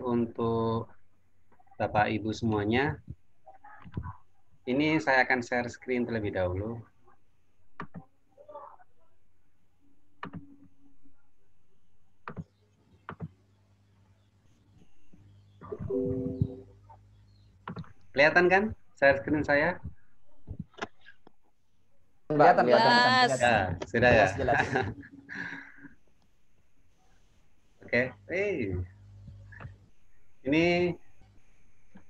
Untuk Bapak Ibu semuanya, ini saya akan share screen terlebih dahulu. Kelihatan kan share screen saya? Kelihatan, Pak. Jelas. Ya, sudah ya. Jelas. Oke. Ini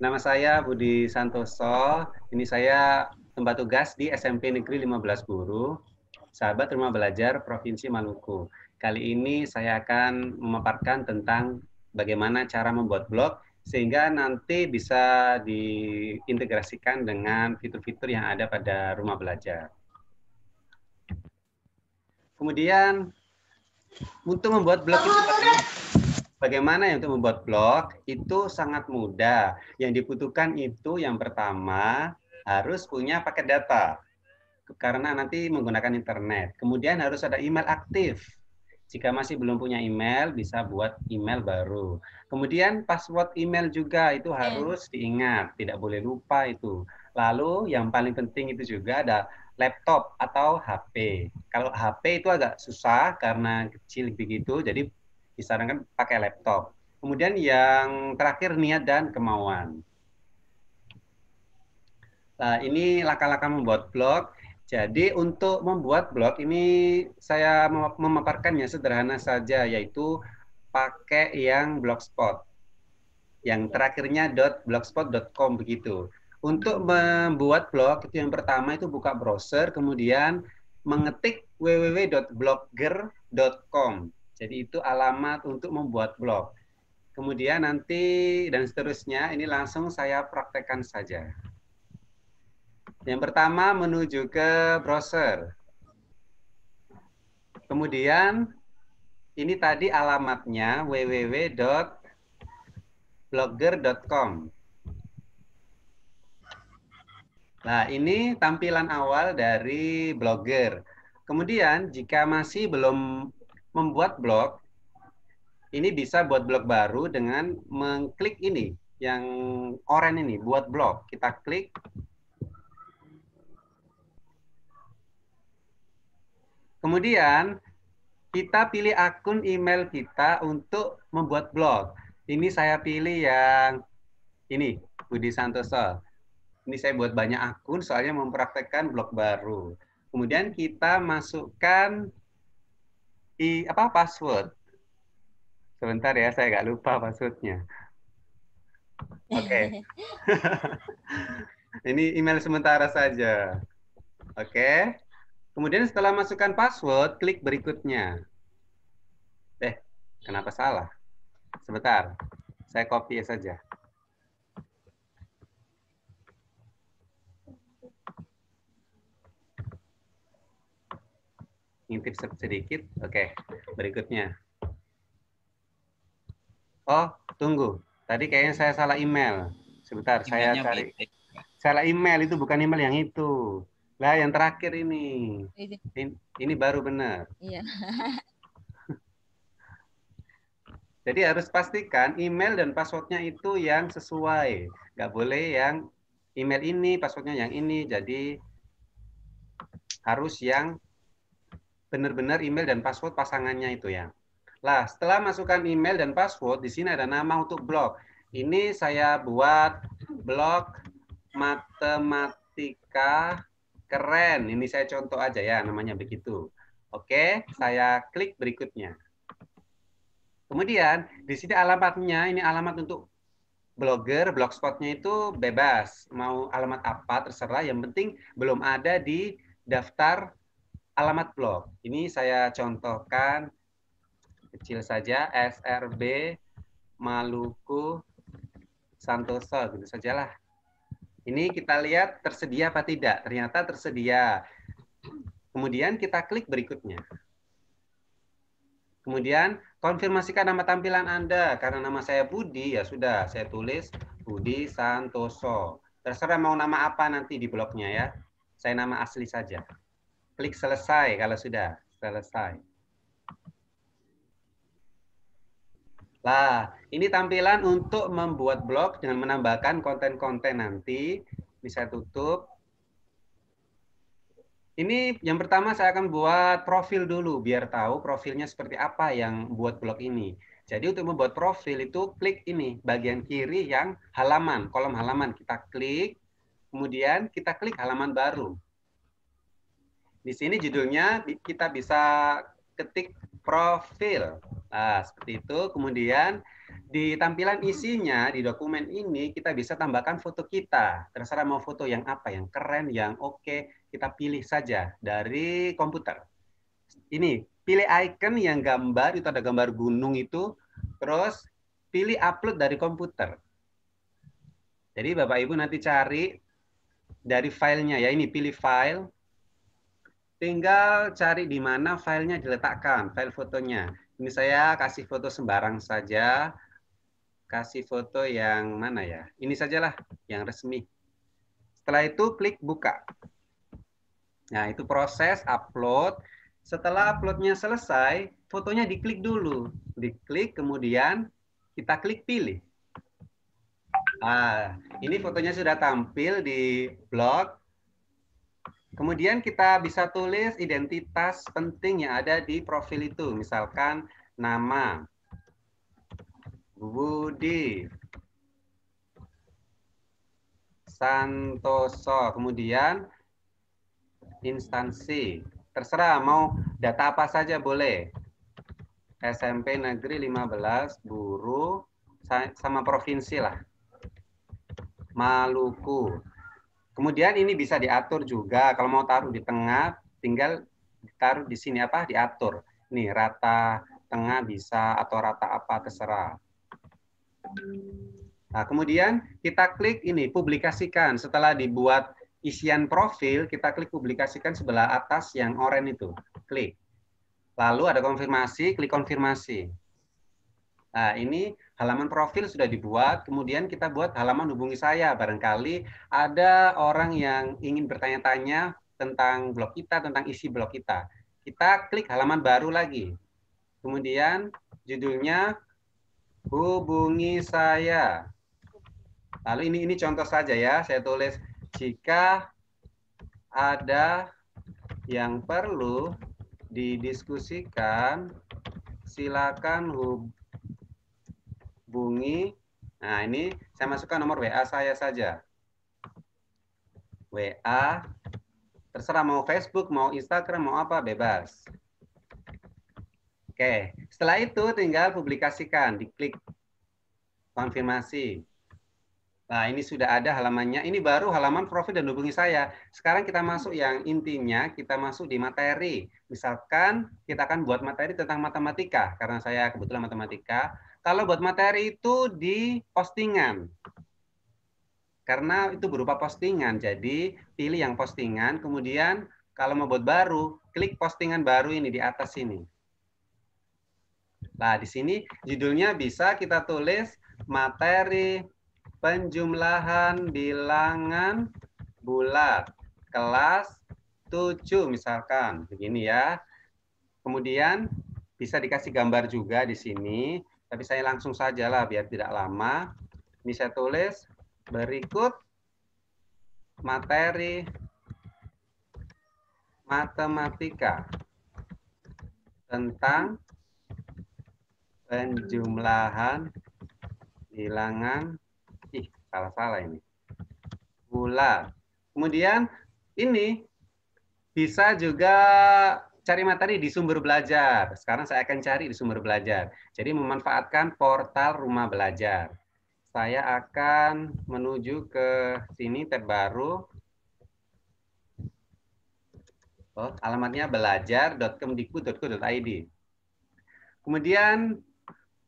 nama saya Budi Santoso. Ini saya tempat tugas di SMP Negeri 15 Guru, Sahabat Rumah Belajar Provinsi Maluku. Kali ini saya akan memaparkan tentang bagaimana cara membuat blog sehingga nanti bisa diintegrasikan dengan fitur-fitur yang ada pada rumah belajar. Kemudian untuk membuat blog itu bagaimana ya untuk membuat blog? Itu sangat mudah. Yang dibutuhkan itu yang pertama harus punya paket data karena nanti menggunakan internet. Kemudian harus ada email aktif. Jika masih belum punya email, bisa buat email baru. Kemudian password email juga itu harus diingat, tidak boleh lupa itu. Lalu yang paling penting itu juga ada laptop atau HP. Kalau HP itu agak susah karena kecil begitu, jadi disarankan pakai laptop. Kemudian yang terakhir niat dan kemauan. Nah, ini langkah-langkah membuat blog. Jadi untuk membuat blog ini saya memaparkannya sederhana saja, yaitu pakai yang Blogspot. Yang terakhirnya .blogspot.com begitu. Untuk membuat blog itu yang pertama itu buka browser, kemudian mengetik www.blogger.com. Jadi itu alamat untuk membuat blog. Kemudian nanti dan seterusnya ini langsung saya praktekkan saja. Yang pertama menuju ke browser. Kemudian ini tadi alamatnya www.blogger.com. Nah, ini tampilan awal dari Blogger. Kemudian jika masih belum membuat blog, ini bisa buat blog baru dengan mengklik ini, yang oranye ini, buat blog. Kita klik. Kemudian kita pilih akun email kita untuk membuat blog. Ini saya pilih yang ini, Budi Santoso. Ini saya buat banyak akun soalnya mempraktekkan blog baru. Kemudian kita masukkan password. Sebentar ya, saya nggak lupa passwordnya. Oke. Ini email sementara saja. Oke. Kemudian setelah masukkan password, klik berikutnya. Kenapa salah? Sebentar, saya copy saja. Ngintip sedikit. Oke, berikutnya. Oh, tunggu. Tadi kayaknya saya salah email. Sebentar, saya cari. Salah email, itu bukan email yang itu. Lah, yang terakhir ini. Ini baru benar. Iya. Jadi harus pastikan email dan passwordnya itu yang sesuai. Nggak boleh yang email ini, passwordnya yang ini. Jadi harus yang benar-benar email dan password pasangannya itu ya. Lah, setelah masukkan email dan password, di sini ada nama untuk blog. Ini saya buat blog matematika keren. Ini saya contoh aja ya, namanya begitu. Oke, saya klik berikutnya. Kemudian di sini alamatnya, ini alamat untuk Blogger, blogspotnya itu bebas. Mau alamat apa terserah, yang penting belum ada di daftar alamat blog. Ini saya contohkan kecil saja, SRB Maluku Santoso, gitu sajalah. Ini kita lihat tersedia apa tidak. Ternyata tersedia. Kemudian kita klik berikutnya. Kemudian konfirmasikan nama tampilan Anda. Karena nama saya Budi, ya sudah saya tulis Budi Santoso. Terserah mau nama apa nanti di blognya ya. Saya nama asli saja. Klik selesai kalau sudah selesai. Nah, ini tampilan untuk membuat blog dengan menambahkan konten-konten nanti. Bisa tutup. Ini yang pertama saya akan buat profil dulu, biar tahu profilnya seperti apa yang buat blog ini. Jadi untuk membuat profil itu klik ini, bagian kiri yang halaman, kolom halaman. Kita klik, kemudian kita klik halaman baru. Di sini judulnya kita bisa ketik profil. Nah, seperti itu. Kemudian di tampilan isinya, di dokumen ini, kita bisa tambahkan foto kita. Terserah mau foto yang apa, yang keren, yang oke, kita pilih saja dari komputer. Ini, pilih icon yang gambar, itu ada gambar gunung itu, terus pilih upload dari komputer. Jadi Bapak Ibu nanti cari dari filenya ya, ini pilih file, tinggal cari di mana filenya diletakkan, file fotonya. Ini saya kasih foto sembarang saja, kasih foto yang mana ya? Ini sajalah, yang resmi. Setelah itu klik buka. Nah, itu proses upload. Setelah uploadnya selesai, fotonya diklik dulu. Diklik, kemudian kita klik pilih. Nah, ini fotonya sudah tampil di blog. Kemudian kita bisa tulis identitas penting yang ada di profil itu. Misalkan nama, Budi Santoso, kemudian instansi. Terserah mau data apa saja boleh. SMP Negeri 15, Buru, sama provinsi lah. Maluku. Kemudian ini bisa diatur juga. Kalau mau taruh di tengah, tinggal taruh di sini apa? Diatur. Nih, rata tengah bisa atau rata apa, terserah. Nah, kemudian kita klik ini, publikasikan. Setelah dibuat isian profil, kita klik publikasikan sebelah atas yang oranye itu. Klik. Lalu ada konfirmasi, klik konfirmasi. Nah, ini halaman profil sudah dibuat, kemudian kita buat halaman hubungi saya. Barangkali ada orang yang ingin bertanya-tanya tentang blog kita, tentang isi blog kita. Kita klik halaman baru lagi. Kemudian judulnya hubungi saya. Lalu ini contoh saja ya, saya tulis jika ada yang perlu didiskusikan, silakan hubungi. Nah, ini saya masukkan nomor WA saya saja. WA, terserah mau Facebook, mau Instagram, mau apa, bebas. Oke, setelah itu tinggal publikasikan, diklik konfirmasi. Nah, ini sudah ada halamannya. Ini baru halaman profil dan hubungi saya. Sekarang kita masuk yang intinya, kita masuk di materi. Misalkan kita akan buat materi tentang matematika, karena saya kebetulan matematika. Kalau buat materi itu di postingan. Karena itu berupa postingan, jadi pilih yang postingan, kemudian kalau mau buat baru, klik postingan baru ini di atas sini. Nah, di sini judulnya bisa kita tulis materi penjumlahan bilangan bulat kelas 7 misalkan. Begini ya. Kemudian bisa dikasih gambar juga di sini, tapi saya langsung saja lah biar tidak lama. Ini saya tulis berikut materi matematika tentang penjumlahan bilangan salah ini bulat. Kemudian ini bisa juga cari materi di sumber belajar. Sekarang saya akan cari di sumber belajar. Jadi memanfaatkan portal Rumah Belajar. Saya akan menuju ke sini, tab baru. Oh, alamatnya belajar.kemdikbud.go.id. Kemudian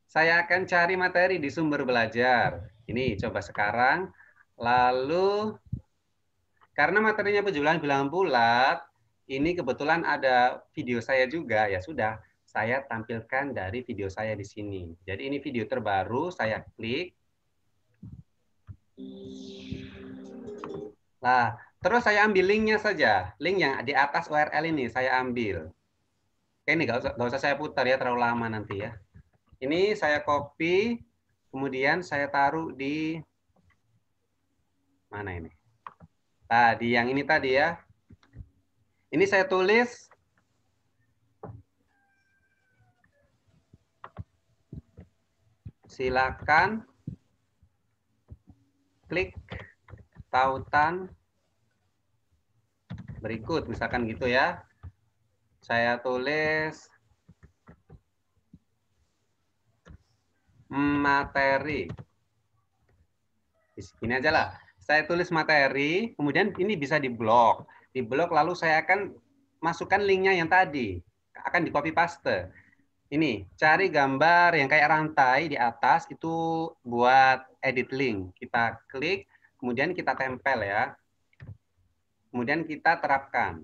saya akan cari materi di sumber belajar. Ini coba sekarang. Lalu karena materinya penjumlahan bilangan bulat, ini kebetulan ada video saya juga, ya sudah, saya tampilkan dari video saya di sini. Jadi ini video terbaru, saya klik. Nah, terus saya ambil linknya saja. Link yang di atas URL ini saya ambil. Oke, ini nggak usah saya putar ya, terlalu lama nanti ya. Ini saya copy, kemudian saya taruh di mana ini? Tadi yang ini tadi ya. Ini saya tulis silakan klik tautan berikut, misalkan gitu ya. Saya tulis materi. Di sini aja lah. Saya tulis materi, kemudian ini bisa diblok. Diblok lalu saya akan masukkan linknya yang tadi. Akan di copy paste. Ini, cari gambar yang kayak rantai di atas, itu buat edit link. Kita klik, kemudian kita tempel ya. Kemudian kita terapkan.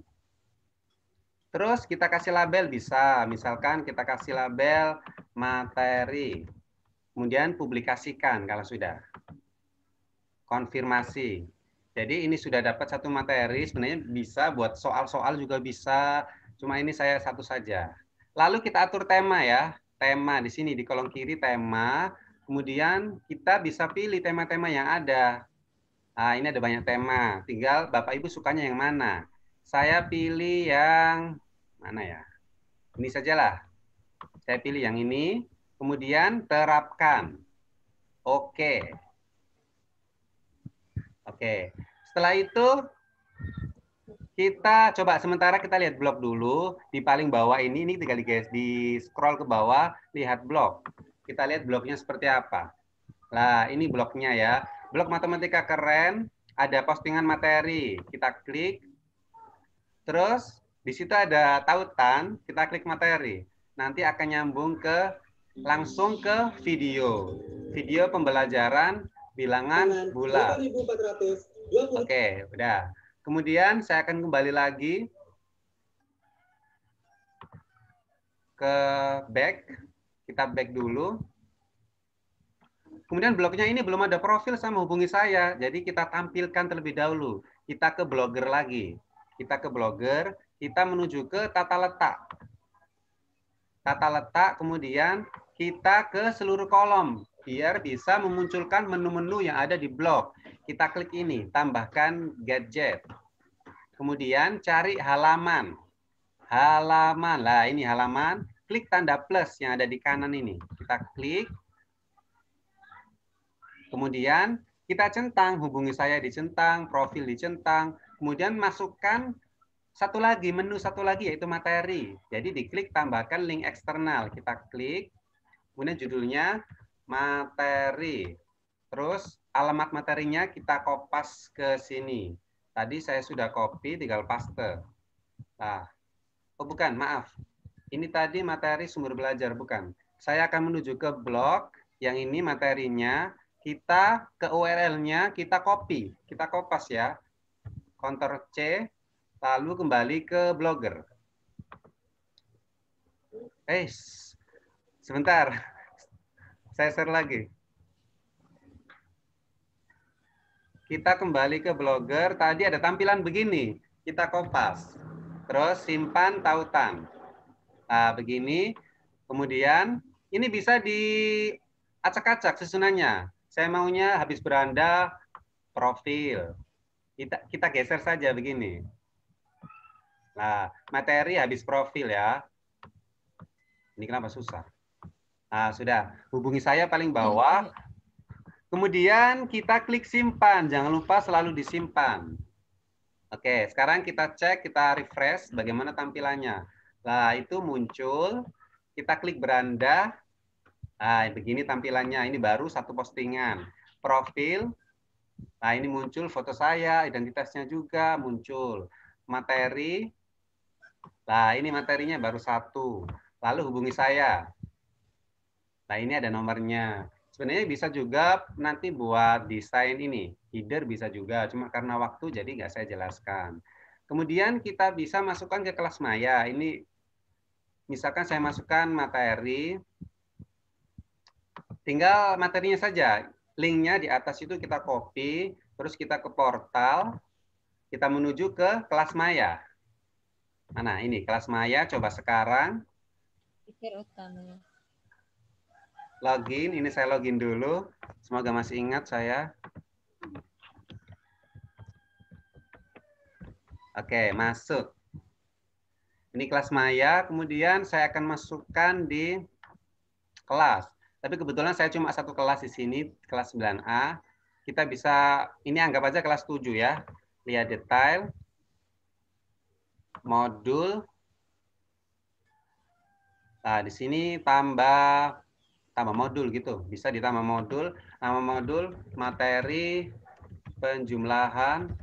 Terus kita kasih label bisa, misalkan kita kasih label materi. Kemudian publikasikan kalau sudah. Konfirmasi. Jadi ini sudah dapat satu materi, sebenarnya bisa buat soal-soal juga bisa, cuma ini saya satu saja. Lalu kita atur tema ya, tema di sini di kolom kiri tema, kemudian kita bisa pilih tema-tema yang ada. Nah, ini ada banyak tema, tinggal Bapak Ibu sukanya yang mana. Saya pilih yang mana ya? Ini sajalah. Saya pilih yang ini, kemudian terapkan. Oke. Oke. Setelah itu kita coba sementara kita lihat blog dulu di paling bawah ini tinggal di scroll ke bawah, lihat blog. Kita lihat blognya seperti apa. Nah, ini blognya ya. Blog Matematika Keren, ada postingan materi. Kita klik. Terus di situ ada tautan, kita klik materi. Nanti akan nyambung ke langsung ke video. Video pembelajaran bilangan bulat. Oke, udah. Kemudian saya akan kembali lagi ke back. Kita back dulu. Kemudian blognya ini belum ada profil sama hubungi saya. Jadi kita tampilkan terlebih dahulu. Kita ke blogger lagi. Kita ke blogger, kita menuju ke tata letak. Tata letak, kemudian kita ke seluruh kolom. Biar bisa memunculkan menu-menu yang ada di blog. Kita klik ini, tambahkan gadget. Kemudian cari halaman. Halaman. Lah, ini halaman. Klik tanda plus yang ada di kanan ini. Kita klik. Kemudian kita centang, hubungi saya dicentang, profil dicentang. Kemudian masukkan satu lagi, menu satu lagi yaitu materi. Jadi diklik tambahkan link eksternal. Kita klik. Kemudian judulnya materi. Terus alamat materinya kita kopas ke sini. Tadi saya sudah copy, tinggal paste. Nah, oh bukan, maaf. Ini tadi materi sumber belajar, bukan. Saya akan menuju ke blog, yang ini materinya, kita ke URL-nya, kita copy, kita kopas ya. Ctrl C, lalu kembali ke Blogger. Sebentar, saya share lagi. Kita kembali ke Blogger, tadi ada tampilan begini, kita kopas. Terus simpan tautan. Nah, begini. Kemudian ini bisa diacak-acak susunannya. Saya maunya habis beranda profil. Kita geser saja begini. Nah, materi habis profil ya. Ini kenapa susah? Nah, sudah. Hubungi saya paling bawah. Kemudian kita klik simpan. Jangan lupa selalu disimpan. Oke, sekarang kita cek, kita refresh bagaimana tampilannya. Nah, itu muncul. Kita klik beranda. Nah, begini tampilannya. Ini baru satu postingan. Profil. Nah, ini muncul foto saya, identitasnya juga muncul. Materi. Nah, ini materinya baru satu. Lalu hubungi saya. Nah, ini ada nomornya. Sebenarnya bisa juga nanti buat desain ini. Header bisa juga, cuma karena waktu jadi nggak saya jelaskan. Kemudian kita bisa masukkan ke kelas Maya. Ini misalkan saya masukkan materi, tinggal materinya saja. Linknya di atas itu kita copy, terus kita ke portal, kita menuju ke kelas Maya. Mana ini kelas Maya, coba sekarang. login. Ini saya login dulu. Semoga masih ingat saya. Oke, masuk. Ini kelas Maya, kemudian saya akan masukkan di kelas. Tapi kebetulan saya cuma satu kelas di sini, kelas 9A. Kita bisa, ini anggap aja kelas 7 ya. Lihat detail, modul. Nah, di sini tambah modul gitu. Bisa ditambah modul, nama modul, materi, penjumlahan,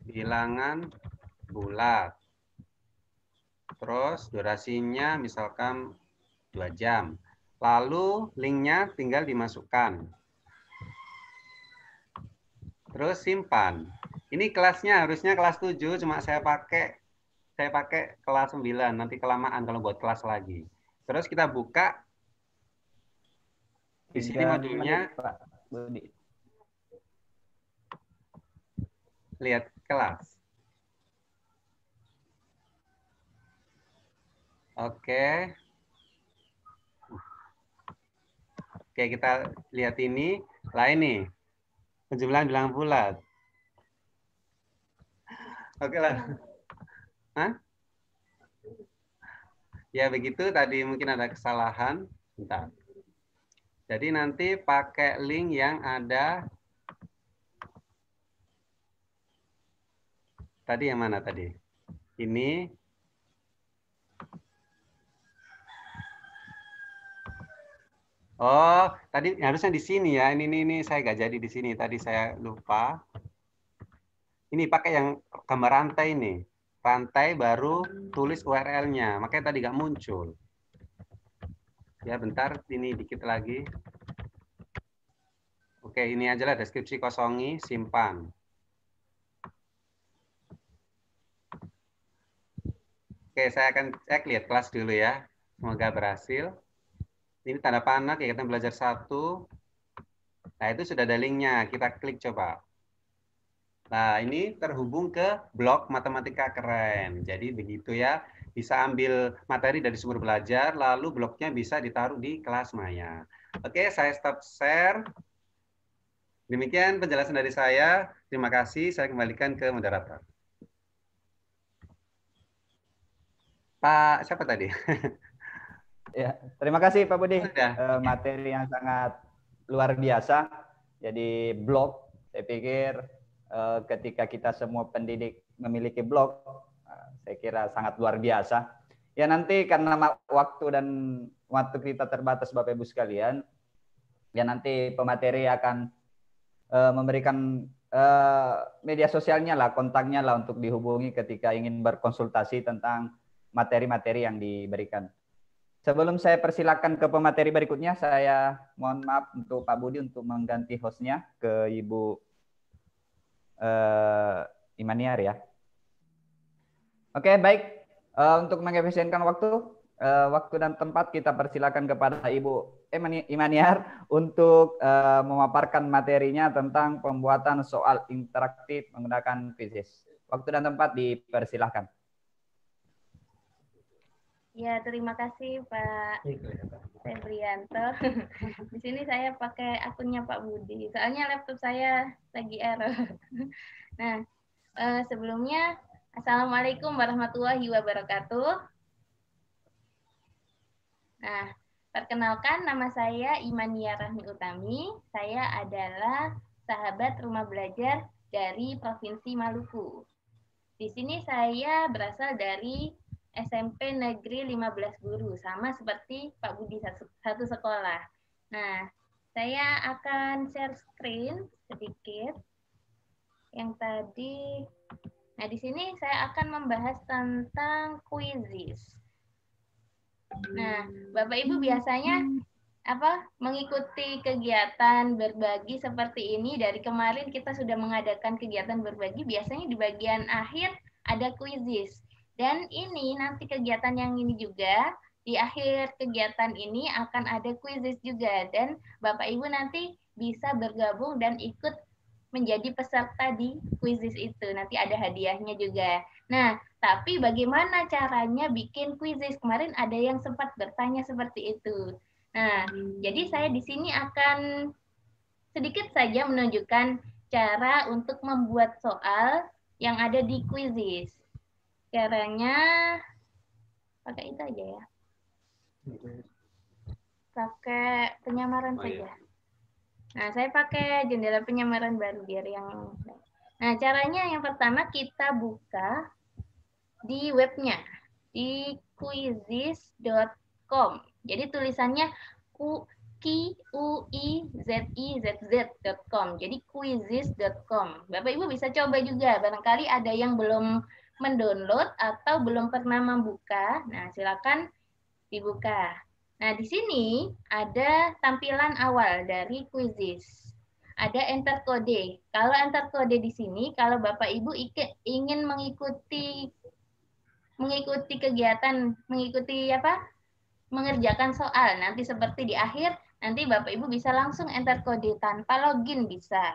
bilangan, bulat. Terus durasinya misalkan 2 jam. Lalu linknya tinggal dimasukkan. Terus simpan. Ini kelasnya harusnya kelas 7, cuma saya pakai kelas 9. Nanti kelamaan kalau buat kelas lagi. Terus kita buka. Di sini 3 modulnya. menit, Pak Budi. Lihat kelas. Oke. Oke, kita lihat ini. Lah ini. Penjumlahan bilangan bulat. Oke lah. Hah? Ya begitu, tadi mungkin ada kesalahan. Bentar. Jadi nanti pakai link yang ada. Tadi yang mana tadi? Ini. Oh, tadi harusnya di sini ya. Ini saya nggak jadi di sini. Tadi saya lupa. Ini pakai yang gambar rantai ini. Rantai baru tulis URL-nya. Makanya tadi nggak muncul. Ya, bentar. Ini dikit lagi. Oke, ini aja lah deskripsi kosongi, simpan. Oke, saya akan cek lihat kelas dulu ya. Semoga berhasil. Ini tanda panah kegiatan belajar 1. Nah, itu sudah ada linknya. Kita klik coba. Nah, ini terhubung ke blog Matematika Keren. Jadi begitu ya. Bisa ambil materi dari sumber belajar, lalu blognya bisa ditaruh di kelas Maya. Oke, saya stop share. Demikian penjelasan dari saya. Terima kasih. Saya kembalikan ke moderator. Pak, siapa tadi? Ya, terima kasih Pak Budi. Sudah. Materi yang sangat luar biasa. Jadi blog, saya pikir ketika kita semua pendidik memiliki blog, saya kira sangat luar biasa. Ya nanti karena waktu kita terbatas Bapak Ibu sekalian, ya nanti pemateri akan memberikan media sosialnya lah, kontaknya lah untuk dihubungi ketika ingin berkonsultasi tentang materi-materi yang diberikan. Sebelum saya persilakan ke pemateri berikutnya, saya mohon maaf untuk Pak Budi untuk mengganti hostnya ke Ibu Imaniar ya. Oke, baik. Untuk mengefisienkan waktu dan tempat kita persilakan kepada Ibu Imaniar untuk memaparkan materinya tentang pembuatan soal interaktif menggunakan quizzes. Waktu dan tempat dipersilakan. Ya, terima kasih Pak Febrianto. Di sini saya pakai akunnya Pak Budi. Soalnya laptop saya lagi error. Nah, sebelumnya Assalamualaikum warahmatullahi wabarakatuh. Nah, perkenalkan nama saya Imania Rahmi Utami. Saya adalah sahabat rumah belajar dari Provinsi Maluku. Di sini saya berasal dari SMP Negeri 15 Guru, sama seperti Pak Budi satu sekolah. Nah, saya akan share screen sedikit. Yang tadi, nah di sini saya akan membahas tentang quizzes. Nah, Bapak Ibu biasanya mengikuti kegiatan berbagi seperti ini. Dari kemarin kita sudah mengadakan kegiatan berbagi, biasanya di bagian akhir ada quizzes. Dan ini nanti kegiatan yang ini juga, di akhir kegiatan ini akan ada quizzes juga. Dan Bapak Ibu nanti bisa bergabung dan ikut menjadi peserta di quizzes itu. Nanti ada hadiahnya juga. Nah, tapi bagaimana caranya bikin quizzes? Kemarin ada yang sempat bertanya seperti itu. Nah, jadi saya di sini akan sedikit saja menunjukkan cara untuk membuat soal yang ada di Quizizz. Caranya pakai itu aja ya. Pakai penyamaran saja. Nah, saya pakai jendela penyamaran baru biar yang... Nah, caranya yang pertama kita buka di webnya, di quizizz.com. Jadi tulisannya quizizz.com. Jadi quizizz.com. Bapak Ibu bisa coba juga. Barangkali ada yang belum mendownload atau belum pernah membuka. Nah, silakan dibuka. Nah, di sini ada tampilan awal dari Quizizz. Ada enter kode. Kalau enter kode di sini, kalau Bapak Ibu ingin mengikuti kegiatan, mengerjakan soal, nanti seperti di akhir, nanti Bapak Ibu bisa langsung enter kode tanpa login bisa.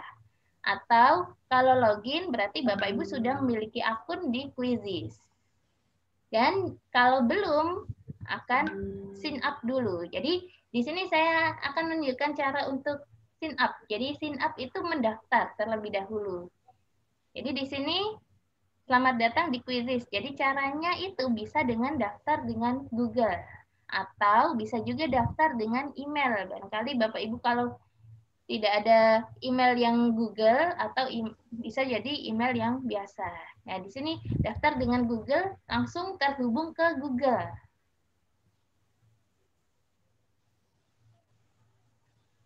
Atau kalau login, berarti Bapak Ibu sudah memiliki akun di Quizizz. Dan kalau belum, akan sign up dulu. Jadi di sini saya akan menunjukkan cara untuk sign up. Jadi sign up itu mendaftar terlebih dahulu. Jadi di sini selamat datang di Quizizz. Jadi caranya itu bisa dengan daftar dengan Google atau bisa juga daftar dengan email. Barangkali Bapak Ibu kalau tidak ada email yang Google atau bisa jadi email yang biasa. Nah, di sini daftar dengan Google, langsung terhubung ke Google.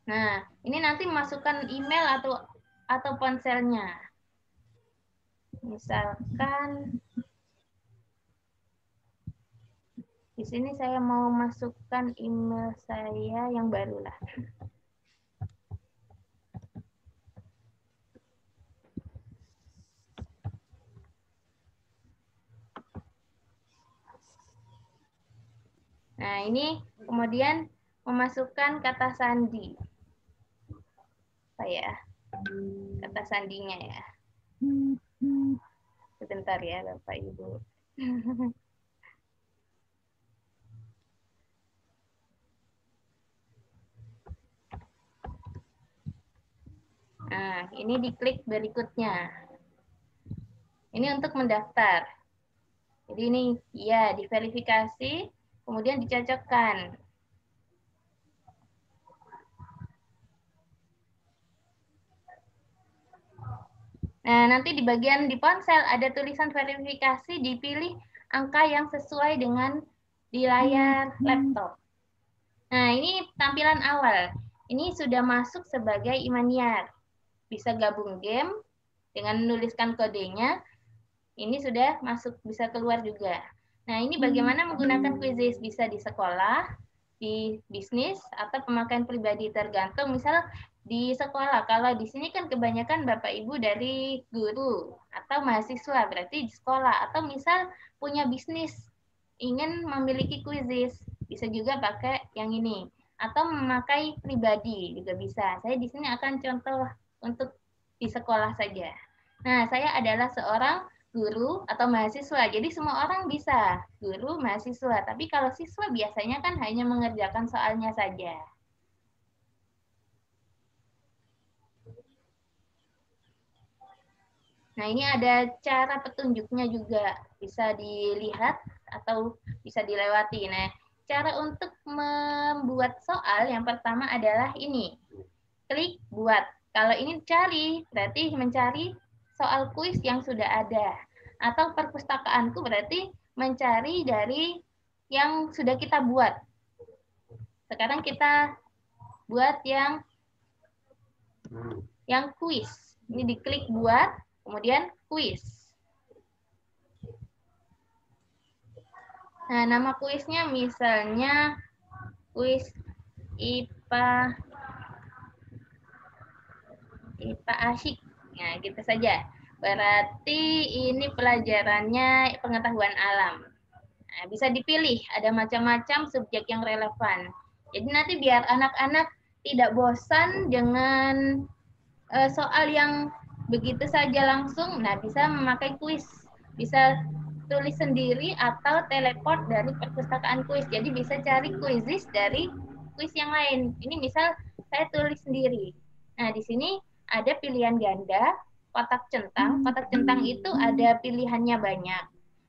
Nah, ini nanti masukkan email atau ponselnya. Misalkan di sini saya mau masukkan email saya yang baru lah. Nah, ini kemudian memasukkan kata sandi. Saya kata sandinya ya. Sebentar ya, Bapak Ibu. Nah, ini diklik berikutnya. Ini untuk mendaftar. Jadi ini ya diverifikasi, kemudian dicocokkan. Nah, nanti di bagian di ponsel ada tulisan verifikasi, dipilih angka yang sesuai dengan di layar laptop. Nah, ini tampilan awal. Ini sudah masuk sebagai Imaniar. Bisa gabung game dengan menuliskan kodenya. Ini sudah masuk, bisa keluar juga. Nah, ini bagaimana menggunakan Quizizz? Bisa di sekolah, di bisnis, atau pemakaian pribadi, tergantung. Misal di sekolah, kalau di sini kan kebanyakan Bapak Ibu dari guru atau mahasiswa, berarti di sekolah. Atau misal punya bisnis, ingin memiliki Quizizz, bisa juga pakai yang ini. Atau memakai pribadi juga bisa. Saya di sini akan contoh untuk di sekolah saja. Nah, saya adalah seorang guru atau mahasiswa. Jadi semua orang bisa, guru, mahasiswa. Tapi kalau siswa biasanya kan hanya mengerjakan soalnya saja. Nah, ini ada cara petunjuknya juga. Bisa dilihat atau bisa dilewati. Nah, cara untuk membuat soal yang pertama adalah ini. Klik buat. Kalau ini cari, berarti mencari soal kuis yang sudah ada. Atau perpustakaanku berarti mencari dari yang sudah kita buat. Sekarang kita buat yang kuis. Ini diklik buat, kemudian kuis. Nah, nama kuisnya misalnya kuis IPA asyik. Nah, gitu saja. Berarti ini pelajarannya pengetahuan alam. Nah, bisa dipilih, ada macam-macam subjek yang relevan. Jadi nanti biar anak-anak tidak bosan dengan soal yang begitu saja langsung, nah bisa memakai kuis. Bisa tulis sendiri atau teleport dari perpustakaan kuis. Jadi bisa cari Quizizz dari kuis yang lain. Ini misal saya tulis sendiri. Nah, di sini ada pilihan ganda, kotak centang. Kotak centang itu ada pilihannya banyak.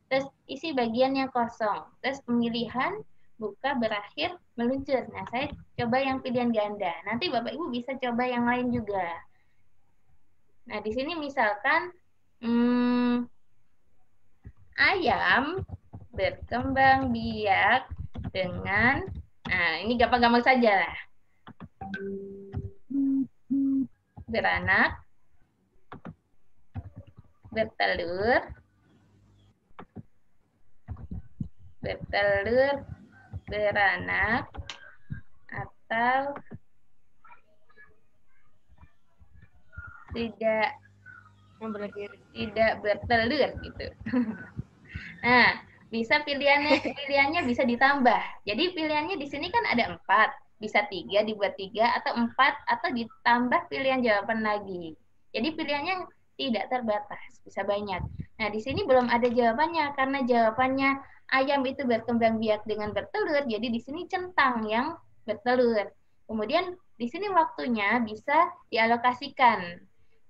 Terus isi bagian yang kosong. Terus pemilihan buka, berakhir, meluncur. Nah, saya coba yang pilihan ganda. Nanti Bapak Ibu bisa coba yang lain juga. Nah, di sini misalkan ayam berkembang biak dengan, nah ini gampang-gampang saja lah. Beranak, bertelur, beranak, atau tidak bertelur gitu. Nah, bisa pilihannya bisa ditambah. Jadi pilihannya di sini kan ada 4, bisa 3 dibuat 3 atau 4 atau ditambah pilihan jawaban lagi. Jadi pilihannya tidak terbatas, bisa banyak. Nah, di sini belum ada jawabannya karena jawabannya ayam itu berkembang biak dengan bertelur, jadi di sini centang yang bertelur. Kemudian di sini waktunya bisa dialokasikan.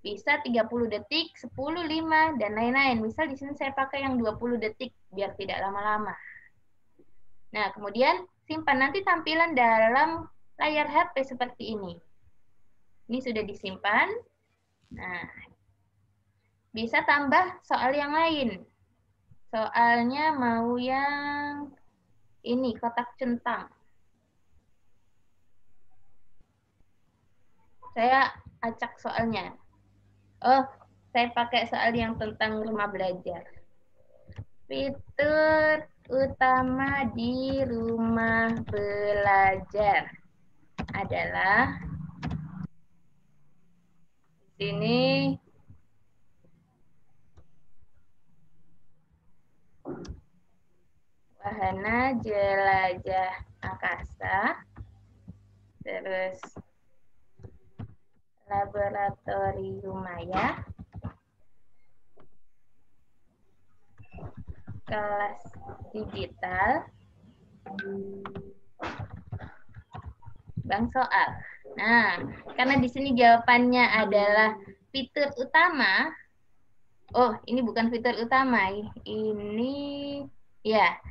Bisa 30 detik, 10, 5, dan lain-lain. Misal di sini saya pakai yang 20 detik biar tidak lama-lama. Nah, kemudian simpan nanti tampilan dalam layar HP seperti ini. Ini sudah disimpan. Nah, bisa tambah soal yang lain. Soalnya mau yang ini, kotak centang. Saya acak soalnya. Oh, saya pakai soal yang tentang rumah belajar. Fitur utama di rumah belajar adalah di sini wahana jelajah angkasa, terus laboratorium maya, kelas digital, bank soal. Nah, karena di sini jawabannya adalah fitur utama. Oh, ini bukan fitur utama. Ini ya.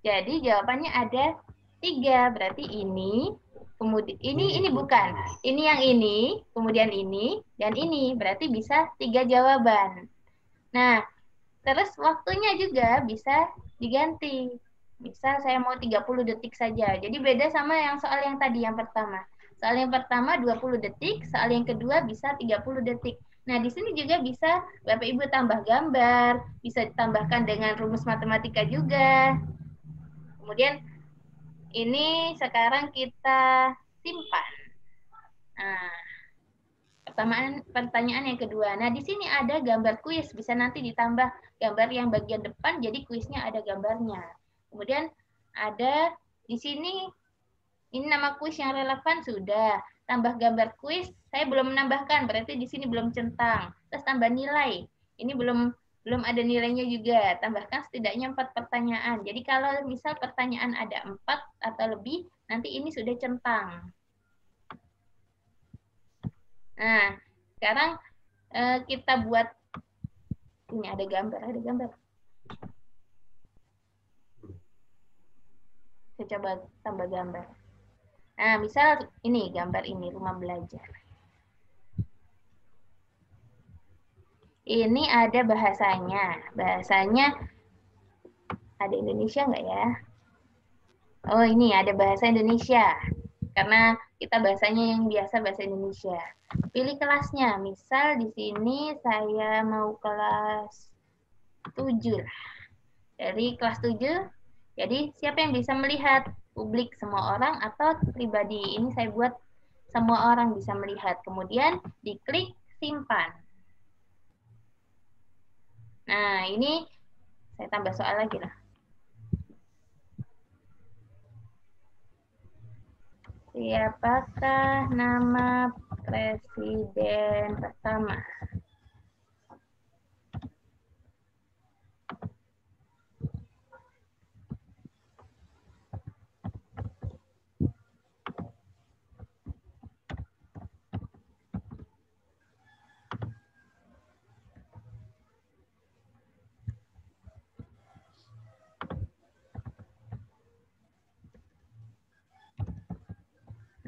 Jadi jawabannya ada 3. Berarti ini, kemudian ini bukan. Ini yang ini, kemudian ini, dan ini. Berarti bisa 3 jawaban. Nah, terus waktunya juga bisa diganti. Misal saya mau 30 detik saja. Jadi beda sama yang soal yang tadi, yang pertama. Soal yang pertama 20 detik, soal yang kedua bisa 30 detik. Nah, di sini juga bisa Bapak Ibu tambah gambar, bisa ditambahkan dengan rumus matematika juga. Kemudian ini sekarang kita simpan. Nah, pertanyaan yang kedua. Nah, di sini ada gambar kuis, bisa nanti ditambah gambar yang bagian depan, jadi kuisnya ada gambarnya. Kemudian ada di sini, ini nama kuis yang relevan sudah. Tambah gambar kuis, saya belum menambahkan, berarti di sini belum centang. Terus tambah nilai, ini belum ada nilainya juga. Tambahkan setidaknya 4 pertanyaan. Jadi kalau misal pertanyaan ada 4 atau lebih, nanti ini sudah centang. Nah, sekarang kita buat, ini ada gambar. Saya coba tambah gambar. Nah, misal ini gambar ini, rumah belajar. Ini ada bahasanya. Bahasanya ada Indonesia nggak ya? Oh, ini ada bahasa Indonesia. Karena kita bahasanya yang biasa bahasa Indonesia. Pilih kelasnya. Misal di sini saya mau kelas 7. Dari kelas 7, jadi siapa yang bisa melihat? Publik, semua orang atau pribadi? Ini saya buat semua orang bisa melihat. Kemudian diklik simpan. Nah, ini saya tambah soal lagi lah. Siapakah nama presiden pertama?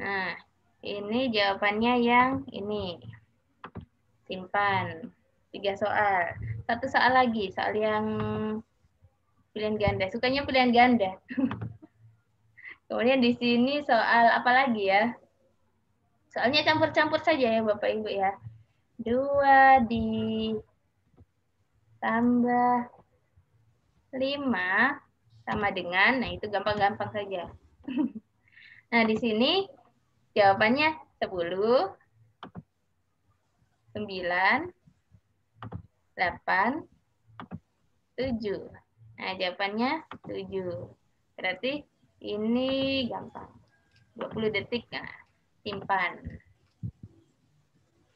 Nah, ini jawabannya yang ini. Simpan. 3 soal. 1 soal lagi, soal yang pilihan ganda. Sukanya pilihan ganda. Kemudian di sini soal apa lagi ya? Soalnya campur-campur saja ya Bapak Ibu ya. 2 ditambah 5 sama dengan, nah itu gampang-gampang saja. Nah di sini jawabannya 10, 9, 8, 7. Nah jawabannya 7. Berarti ini gampang. 20 detik, nah simpan.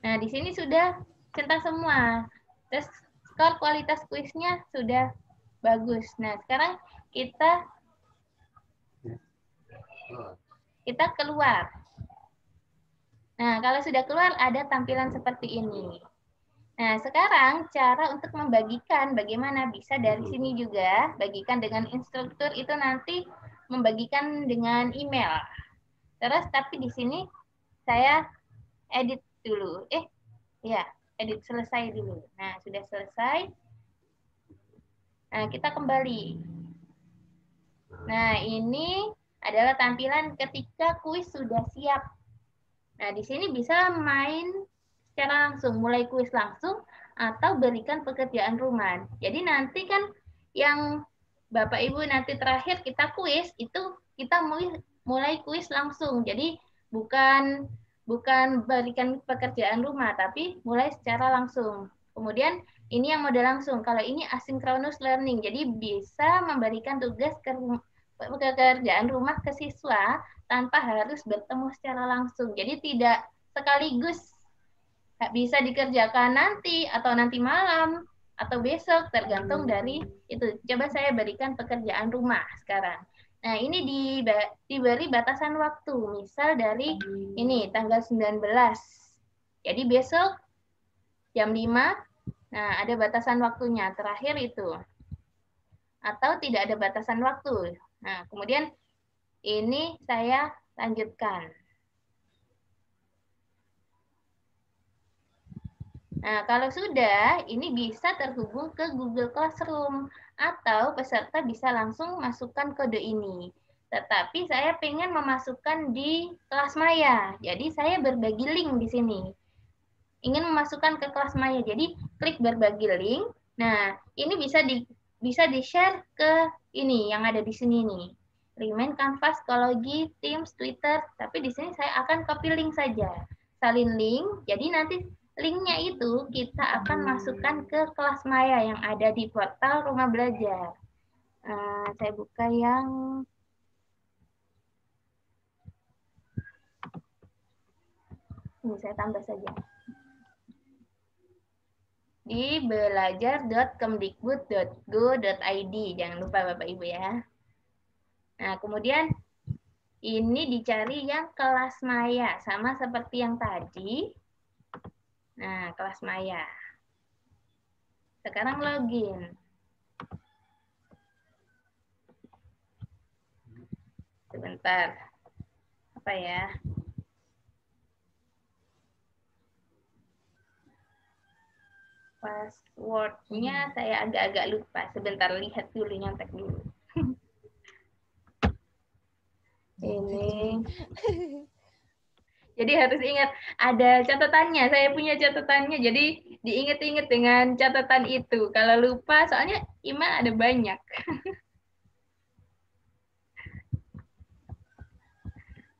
Nah, di sini sudah centang semua. Terus skor kualitas kuisnya sudah bagus. Nah, sekarang kita keluar. Nah, kalau sudah keluar ada tampilan seperti ini. Nah, sekarang cara untuk membagikan bagaimana bisa dari sini juga bagikan dengan instruktur itu nanti membagikan dengan email. Terus tapi di sini saya edit dulu. Ya, edit selesai dulu. Nah, sudah selesai. Nah, kita kembali. Nah, ini adalah tampilan ketika kuis sudah siap. Nah, di sini bisa main secara langsung, mulai kuis langsung atau berikan pekerjaan rumah. Jadi nanti kan yang Bapak Ibu nanti terakhir kita kuis itu kita mulai kuis langsung. Jadi bukan berikan pekerjaan rumah tapi mulai secara langsung. Kemudian ini yang mode langsung. Kalau ini asynchronous learning. Jadi bisa memberikan tugas pekerjaan rumah ke siswa tanpa harus bertemu secara langsung. Jadi tidak sekaligus bisa dikerjakan nanti atau nanti malam atau besok tergantung dari itu. Coba saya berikan pekerjaan rumah sekarang. Nah, ini diberi batasan waktu. Misal dari ini tanggal 19. Jadi besok jam 5. Nah, ada batasan waktunya. Terakhir itu. Atau tidak ada batasan waktu. Nah, kemudian ini saya lanjutkan. Nah, kalau sudah, ini bisa terhubung ke Google Classroom atau peserta bisa langsung masukkan kode ini. Tetapi saya pengen memasukkan di kelas maya. Jadi saya berbagi link di sini. Ingin memasukkan ke kelas maya. Jadi klik berbagi link. Nah, ini bisa di-share ke ini yang ada di sini nih. Remind, Canvas, Psikologi, Teams, Twitter. Tapi di sini saya akan copy link saja. Salin link. Jadi nanti linknya itu kita akan masukkan ke kelas maya yang ada di portal Rumah Belajar. Saya buka yang ini, saya tambah saja. Di belajar.kemdikbud.go.id. Jangan lupa Bapak Ibu ya. Nah, kemudian ini dicari yang kelas maya. Sama seperti yang tadi. Nah, kelas maya. Sekarang login. Sebentar. Apa ya? Passwordnya saya agak-agak lupa. Sebentar, lihat dulu, nyontek dulu. Ini. Jadi harus ingat, ada catatannya. Saya punya catatannya, jadi diingat-ingat dengan catatan itu. Kalau lupa, soalnya email ada banyak.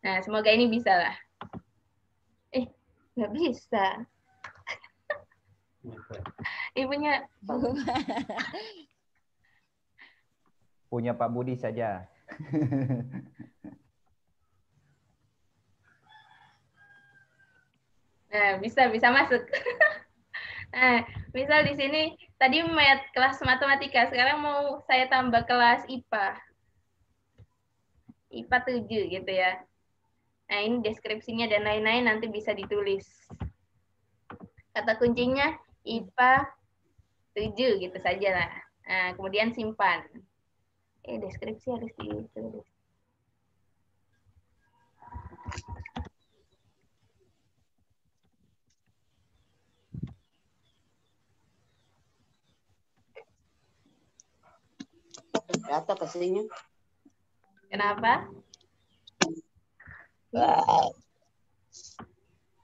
Nah, semoga ini bisa lah. Nggak bisa. Ibunya punya Pak Budi saja. Nah, bisa masuk. Nah, misal di sini tadi kelas matematika, sekarang mau saya tambah kelas IPA. IPA 7 gitu ya. Nah, ini deskripsinya dan lain-lain nanti bisa ditulis. Kata kuncinya IPA 7 gitu saja lah. Nah, kemudian simpan. Deskripsi harus ditulis. Jatuh kesininya. Kenapa?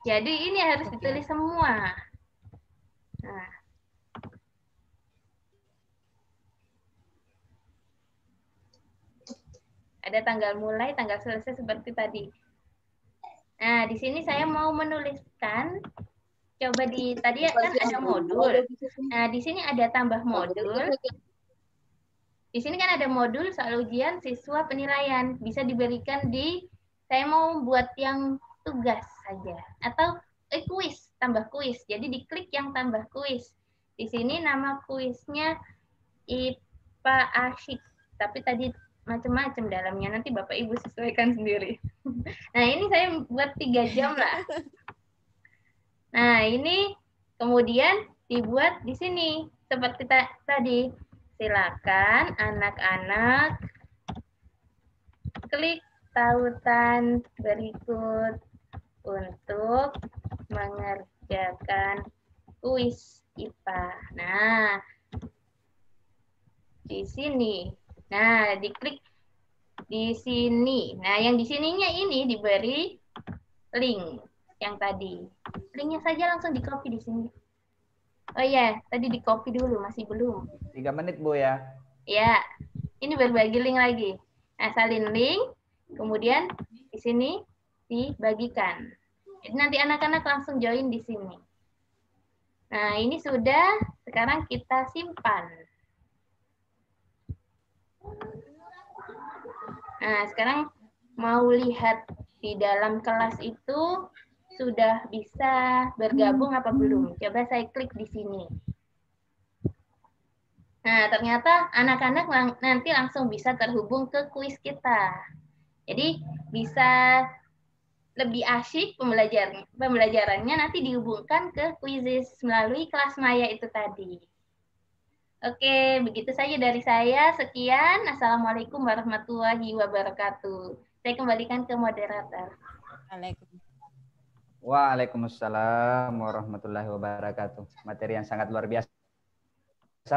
Jadi ini harus ditulis semua. Nah. Ada tanggal mulai, tanggal selesai seperti tadi. Nah, di sini saya mau menuliskan, coba tadi kan ada modul. Nah, di sini ada tambah modul. Di sini kan ada modul soal ujian siswa penilaian. Bisa diberikan saya mau buat yang tugas saja. Atau kuis, tambah kuis. Jadi diklik yang tambah kuis. Di sini nama kuisnya IPA Asyik. Tapi tadi macam-macam dalamnya, nanti Bapak Ibu sesuaikan sendiri. Nah, ini saya buat 3 jam lah. Nah, ini kemudian dibuat di sini seperti tadi. Silakan anak-anak klik tautan berikut untuk mengerjakan kuis IPA. Nah, di sini. Nah, diklik di sini. Nah, yang di sininya ini diberi link yang tadi. Linknya saja langsung di-copy di sini. Oh iya, tadi di-copy dulu, masih belum. 3 menit, Bu ya. Ya, ini berbagi link lagi. Nah, salin link, kemudian di sini dibagikan. Jadi nanti anak-anak langsung join di sini. Nah, ini sudah, sekarang kita simpan. Nah, sekarang mau lihat di dalam kelas itu sudah bisa bergabung apa belum? Coba saya klik di sini. Nah, ternyata anak-anak nanti langsung bisa terhubung ke kuis kita. Jadi, bisa lebih asyik pembelajarannya nanti dihubungkan ke Quizizz melalui kelas maya itu tadi. Oke, begitu saja dari saya. Sekian. Assalamualaikum warahmatullahi wabarakatuh. Saya kembalikan ke moderator. Waalaikumsalam warahmatullahi wabarakatuh. Materi yang sangat luar biasa,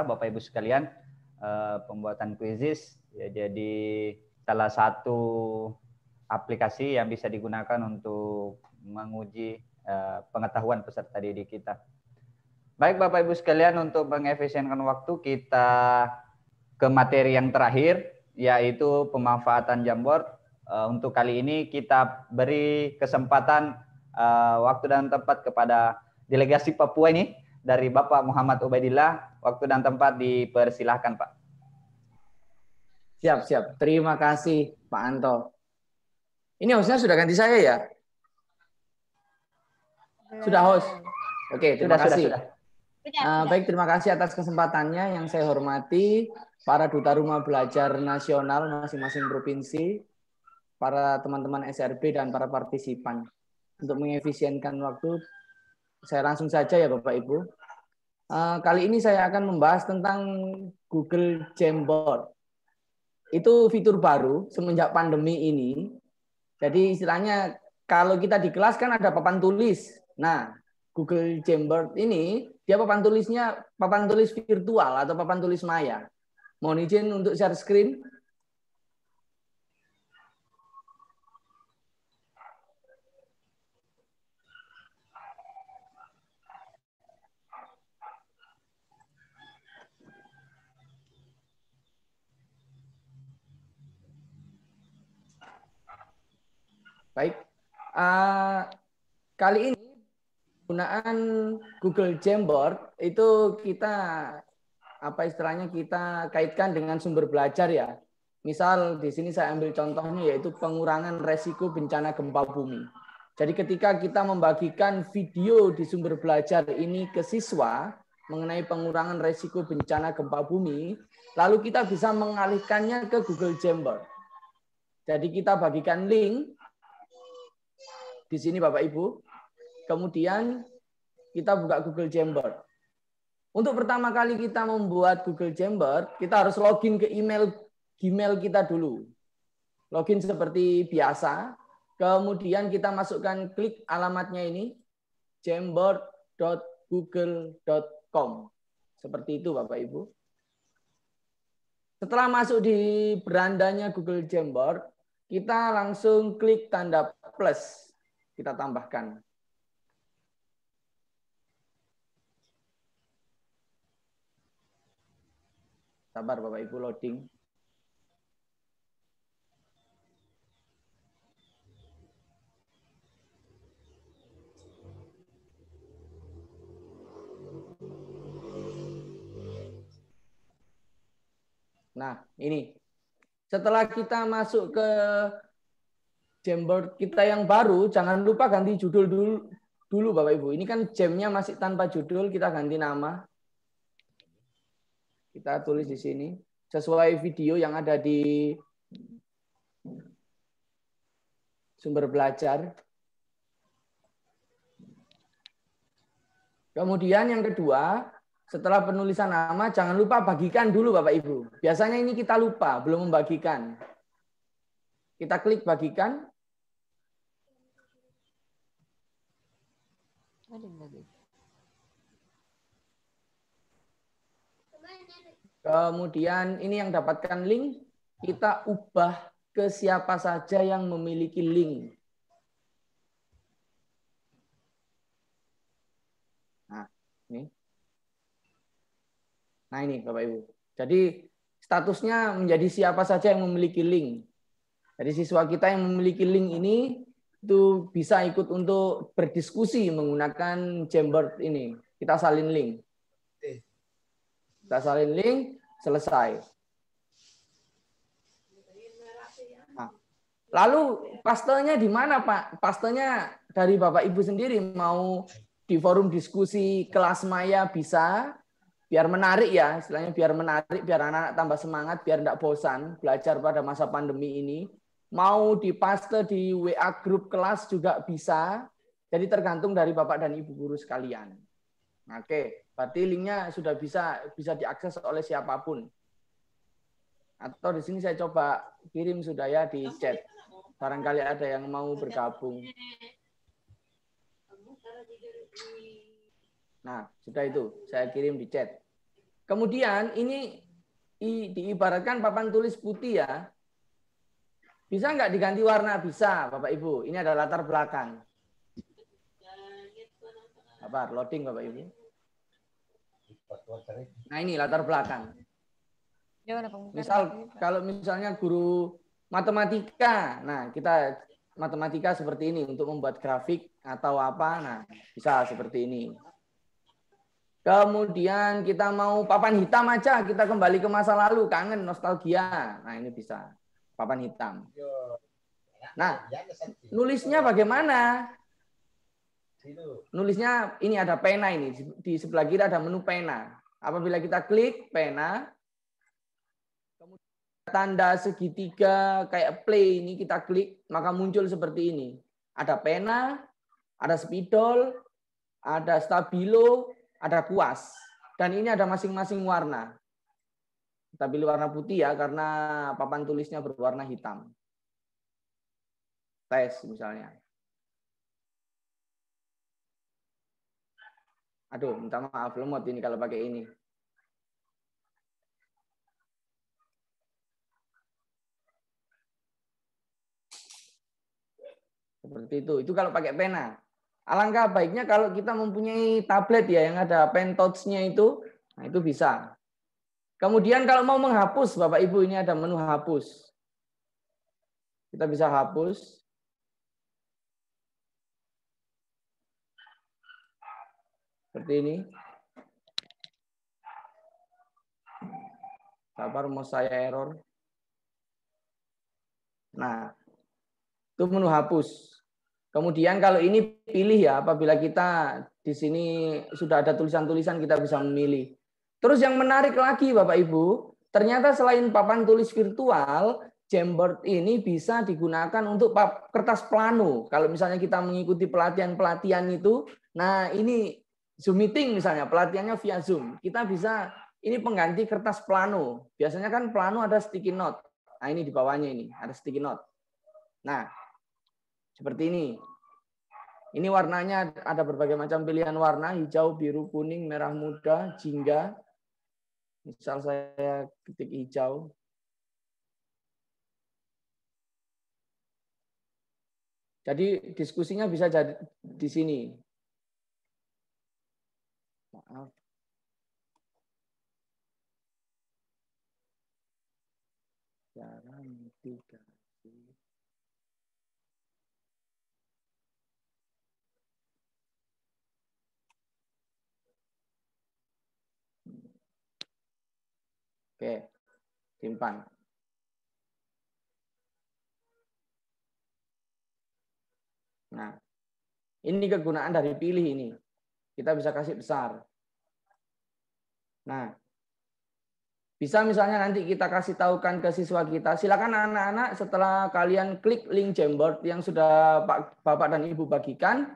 Bapak Ibu sekalian. Pembuatan Quizizz ya, jadi salah satu aplikasi yang bisa digunakan untuk menguji pengetahuan peserta didik kita. Baik Bapak Ibu sekalian, untuk mengefisienkan waktu kita ke materi yang terakhir, yaitu pemanfaatan Jamboard. Untuk kali ini kita beri kesempatan waktu dan tempat kepada delegasi Papua ini dari Bapak Muhammad Ubaidillah. Waktu dan tempat dipersilahkan Pak. Siap. Terima kasih Pak Anto. Ini hostnya sudah ganti saya ya? Sudah host? Oke, terima kasih. Sudah. Baik, terima kasih atas kesempatannya. Yang saya hormati para duta rumah belajar nasional masing-masing provinsi, para teman-teman SRB dan para partisipan. Untuk mengefisienkan waktu, saya langsung saja ya Bapak Ibu. Kali ini saya akan membahas tentang Google Jamboard. Itu fitur baru semenjak pandemi ini. Jadi istilahnya kalau kita di kelas kan ada papan tulis. Nah, Google Jamboard ini dia papan tulisnya papan tulis virtual atau papan tulis maya. Mohon izin untuk share screen. Baik, kali ini penggunaan Google Jamboard itu kita kita kaitkan dengan sumber belajar ya. Misal di sini saya ambil contohnya yaitu pengurangan resiko bencana gempa bumi. Jadi ketika kita membagikan video di sumber belajar ini ke siswa mengenai pengurangan resiko bencana gempa bumi, lalu kita bisa mengalihkannya ke Google Jamboard. Jadi kita bagikan link di sini Bapak Ibu. Kemudian kita buka Google Jamboard. Untuk pertama kali kita membuat Google Jamboard, kita harus login ke Gmail kita dulu. Login seperti biasa. Kemudian kita masukkan, klik alamatnya ini, jamboard.google.com. Seperti itu Bapak Ibu. Setelah masuk di berandanya Google Jamboard, kita langsung klik tanda plus. Kita tambahkan. Sabar Bapak Ibu loading. Nah, ini. Setelah kita masuk ke Jamboard kita yang baru, jangan lupa ganti judul dulu Bapak Ibu. Ini kan jamnya masih tanpa judul, kita ganti nama. Kita tulis di sini sesuai video yang ada di sumber belajar. Kemudian yang kedua, setelah penulisan nama, jangan lupa bagikan dulu Bapak Ibu. Biasanya ini kita lupa, belum membagikan. Kita klik bagikan. Kemudian ini yang dapatkan link, kita ubah ke siapa saja yang memiliki link. Nah ini Bapak Ibu. Jadi statusnya menjadi siapa saja yang memiliki link. Jadi siswa kita yang memiliki link ini itu bisa ikut untuk berdiskusi menggunakan Jamboard ini. Kita salin link. Kita salin link, selesai. Nah, lalu pastenya di mana Pak? Pastenya dari Bapak Ibu sendiri, mau di forum diskusi kelas maya bisa, biar menarik ya, istilahnya biar menarik, biar anak-anak tambah semangat, biar tidak bosan belajar pada masa pandemi ini. Mau dipaste di WA grup kelas juga bisa. Jadi tergantung dari Bapak dan Ibu guru sekalian. Oke, berarti linknya sudah bisa diakses oleh siapapun. Atau di sini saya coba kirim sudah ya di chat. Barangkali ada yang mau bergabung. Nah, sudah itu. Saya kirim di chat. Kemudian ini diibaratkan papan tulis putih ya. Bisa nggak diganti warna? Bisa, Bapak Ibu. Ini ada latar belakang. Sabar, loading Bapak Ibu. Nah ini latar belakang. Misal kalau misalnya guru matematika, nah kita matematika seperti ini untuk membuat grafik atau apa, nah bisa seperti ini. Kemudian kita mau papan hitam aja, kita kembali ke masa lalu, kangen, nostalgia. Nah ini bisa. Papan hitam. Nah, nulisnya bagaimana? Nulisnya ini ada pena ini. Di sebelah kiri ada menu pena. Apabila kita klik pena, kemudian tanda segitiga kayak play ini kita klik, maka muncul seperti ini. Ada pena, ada spidol, ada stabilo, ada kuas. Dan ini ada masing-masing warna. Kita pilih warna putih ya, karena papan tulisnya berwarna hitam. Tes misalnya. Aduh, minta maaf, lemot ini kalau pakai ini. Seperti itu. Itu kalau pakai pena. Alangkah baiknya kalau kita mempunyai tablet ya, yang ada pen touch-nya itu, nah itu bisa. Kemudian kalau mau menghapus, Bapak Ibu ini ada menu hapus. Kita bisa hapus. Seperti ini. Sabar, mau saya error. Nah, itu menu hapus. Kemudian kalau ini pilih ya, apabila kita di sini sudah ada tulisan-tulisan kita bisa memilih. Terus yang menarik lagi Bapak Ibu, ternyata selain papan tulis virtual, Jamboard ini bisa digunakan untuk kertas plano. Kalau misalnya kita mengikuti pelatihan-pelatihan itu, nah ini Zoom meeting misalnya, pelatihannya via Zoom. Kita bisa, ini pengganti kertas plano. Biasanya kan plano ada sticky note. Nah ini di bawahnya ini, ada sticky note. Nah, seperti ini. Ini warnanya ada berbagai macam pilihan warna, hijau, biru, kuning, merah muda, jingga. Misal saya ketik hijau. Jadi diskusinya bisa jadi di sini. Maaf. Cara mitigasi. Oke, simpan. Nah, ini kegunaan dari pilih ini. Kita bisa kasih besar. Nah, bisa misalnya nanti kita kasih tahukan ke siswa kita, silakan anak-anak setelah kalian klik link Jamboard yang sudah Bapak dan Ibu bagikan,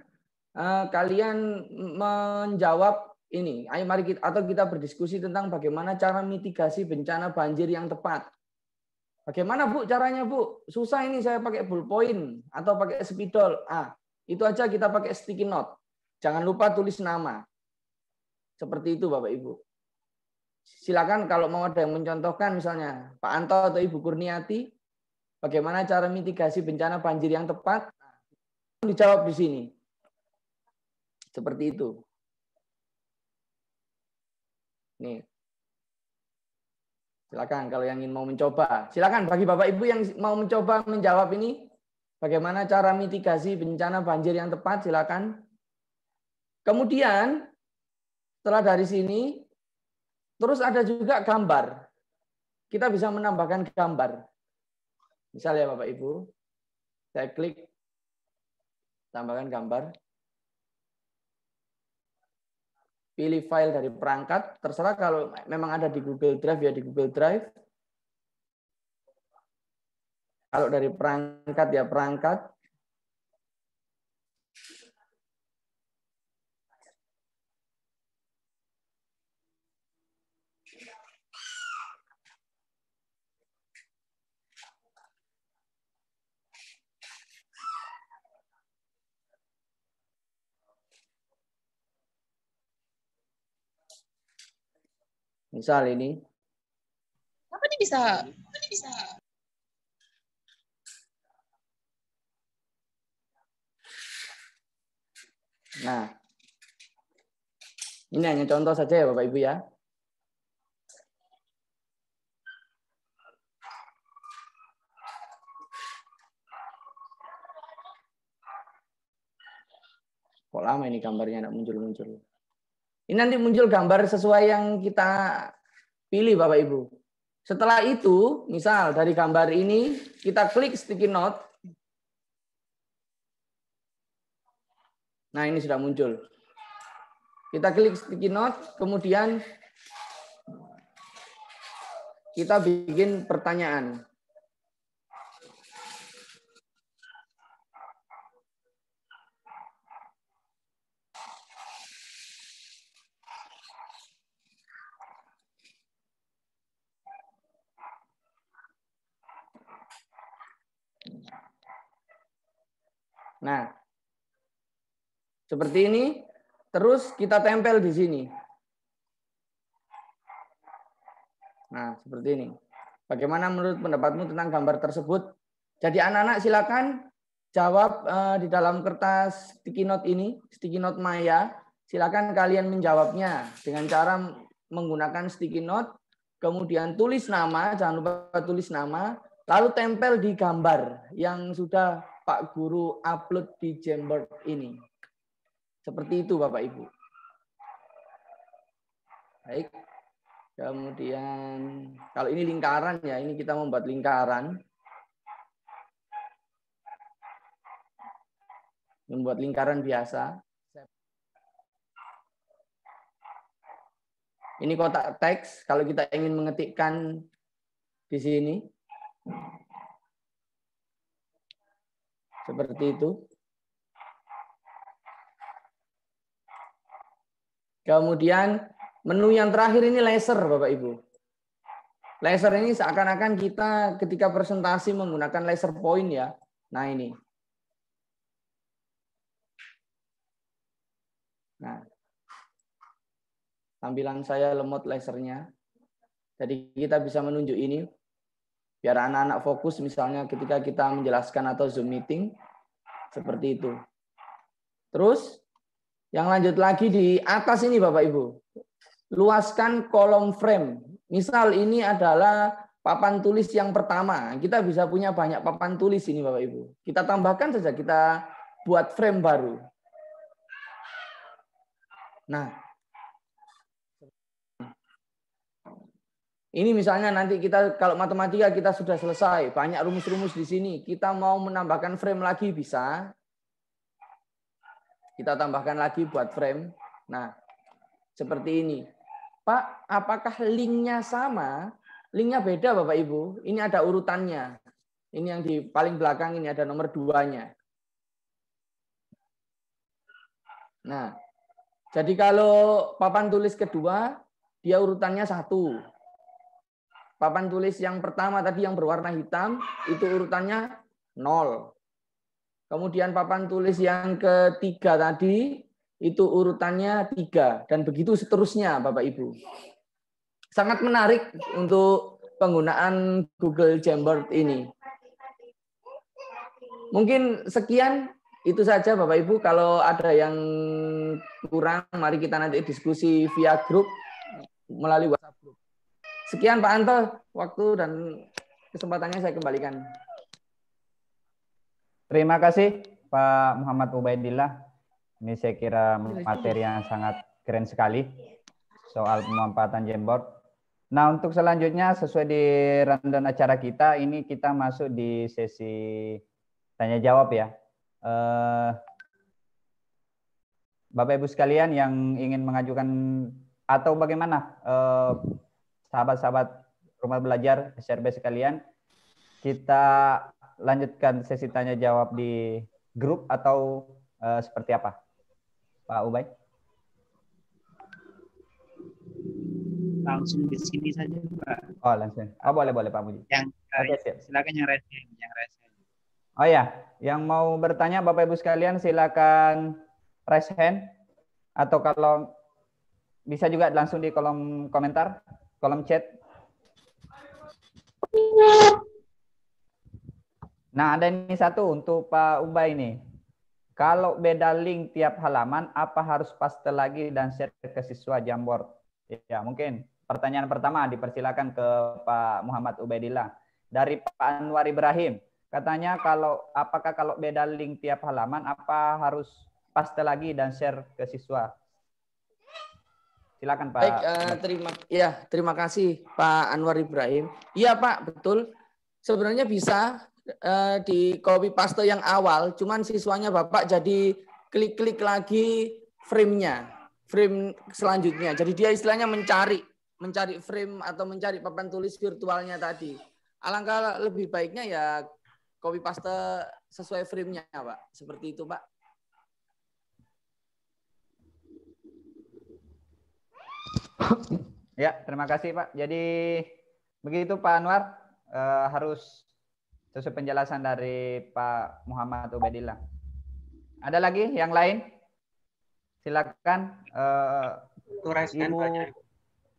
kalian menjawab ini. Ayo mari kita berdiskusi tentang bagaimana cara mitigasi bencana banjir yang tepat. Bagaimana Bu caranya Bu? Susah ini saya pakai ballpoint atau pakai spidol. Itu aja kita pakai sticky note. Jangan lupa tulis nama. Seperti itu Bapak Ibu. Silakan kalau mau ada yang mencontohkan misalnya Pak Anto atau Ibu Kurniati, bagaimana cara mitigasi bencana banjir yang tepat? Dijawab di sini. Seperti itu. Nih. Silakan kalau yang ingin mau mencoba. Silakan bagi Bapak Ibu yang mau mencoba menjawab ini, bagaimana cara mitigasi bencana banjir yang tepat, silakan. Kemudian setelah dari sini, terus ada juga gambar. Kita bisa menambahkan gambar. Misalnya Bapak Ibu, saya klik, tambahkan gambar. Pilih file dari perangkat, terserah kalau memang ada di Google Drive ya di Google Drive. Kalau dari perangkat ya perangkat. Misal ini. Apa ini bisa? Nah, ini hanya contoh saja ya Bapak Ibu ya. Kok lama ini gambarnya tidak muncul-muncul. Ini nanti muncul gambar sesuai yang kita pilih Bapak Ibu. Setelah itu, misal dari gambar ini, kita klik sticky note. Nah, ini sudah muncul. Kita klik sticky note, kemudian kita bikin pertanyaan. Nah, seperti ini. Terus kita tempel di sini. Nah, seperti ini. Bagaimana menurut pendapatmu tentang gambar tersebut? Jadi anak-anak silakan jawab di dalam kertas sticky note ini, sticky note Maya. Silakan kalian menjawabnya dengan cara menggunakan sticky note, kemudian tulis nama, jangan lupa tulis nama, lalu tempel di gambar yang sudah Pak Guru upload di Jamboard ini. Seperti itu Bapak Ibu. Baik. Kemudian kalau ini lingkaran ya, ini kita membuat lingkaran. Membuat lingkaran biasa. Ini kotak teks kalau kita ingin mengetikkan di sini. Seperti itu. Kemudian menu yang terakhir ini laser Bapak Ibu. Laser ini seakan-akan kita ketika presentasi menggunakan laser point ya. Nah ini. Nah. Tampilan saya lemot lasernya. Jadi kita bisa menunjuk ini biar anak-anak fokus misalnya ketika kita menjelaskan atau Zoom meeting seperti itu. Terus yang lanjut lagi di atas ini Bapak Ibu. Luaskan kolom frame. Misal ini adalah papan tulis yang pertama. Kita bisa punya banyak papan tulis ini Bapak Ibu. Kita tambahkan saja, kita buat frame baru. Nah, ini misalnya nanti kita kalau matematika kita sudah selesai, banyak rumus-rumus di sini. Kita mau menambahkan frame lagi bisa. Kita tambahkan lagi buat frame. Nah, seperti ini. Pak, apakah linknya sama? Linknya beda Bapak Ibu. Ini ada urutannya. Ini yang di paling belakang ini ada nomor 2-nya. Nah, jadi kalau papan tulis kedua, dia urutannya 1. Papan tulis yang pertama tadi yang berwarna hitam, itu urutannya 0. Kemudian papan tulis yang ketiga tadi, itu urutannya 3. Dan begitu seterusnya Bapak Ibu. Sangat menarik untuk penggunaan Google Jamboard ini. Mungkin sekian, itu saja Bapak Ibu. Kalau ada yang kurang, mari kita nanti diskusi via grup melalui WhatsApp grup. Sekian Pak Anto, waktu dan kesempatannya saya kembalikan. Terima kasih Pak Muhammad Ubaidillah. Ini saya kira materi yang sangat keren sekali soal pemanfaatan Jamboard. Nah, untuk selanjutnya sesuai di rundown acara kita, ini kita masuk di sesi tanya jawab ya. Bapak Ibu sekalian yang ingin mengajukan atau bagaimana sahabat-sahabat rumah belajar SRB sekalian, kita lanjutkan sesi tanya jawab di grup atau seperti apa, Pak Ubay? Langsung di sini saja Pak. Oh langsung. Oh boleh Pak Muji. Silakan yang raise hand. Oh ya, yang mau bertanya Bapak Ibu sekalian silakan raise hand atau kalau bisa juga langsung di kolom komentar, kolom chat. Nah, ada ini satu untuk Pak Ubay ini. Kalau beda link tiap halaman, apa harus paste lagi dan share ke siswa Jamboard? Ya, mungkin pertanyaan pertama dipersilakan ke Pak Muhammad Ubaidillah. Dari Pak Anwar Ibrahim. Katanya apakah kalau beda link tiap halaman, apa harus paste lagi dan share ke siswa? Silakan Pak. Baik, terima kasih Pak Anwar Ibrahim. Iya Pak, betul. Sebenarnya bisa di copy paste yang awal, cuman siswanya Bapak jadi klik-klik lagi frame-nya, frame selanjutnya. Jadi dia istilahnya mencari frame atau mencari papan tulis virtualnya tadi. Alangkah lebih baiknya ya copy paste sesuai frame-nya, Pak. Seperti itu, Pak. Ya, terima kasih Pak. Jadi begitu Pak Anwar, harus sesuai penjelasan dari Pak Muhammad Ubaidillah. Ada lagi yang lain? Silakan. Ibu.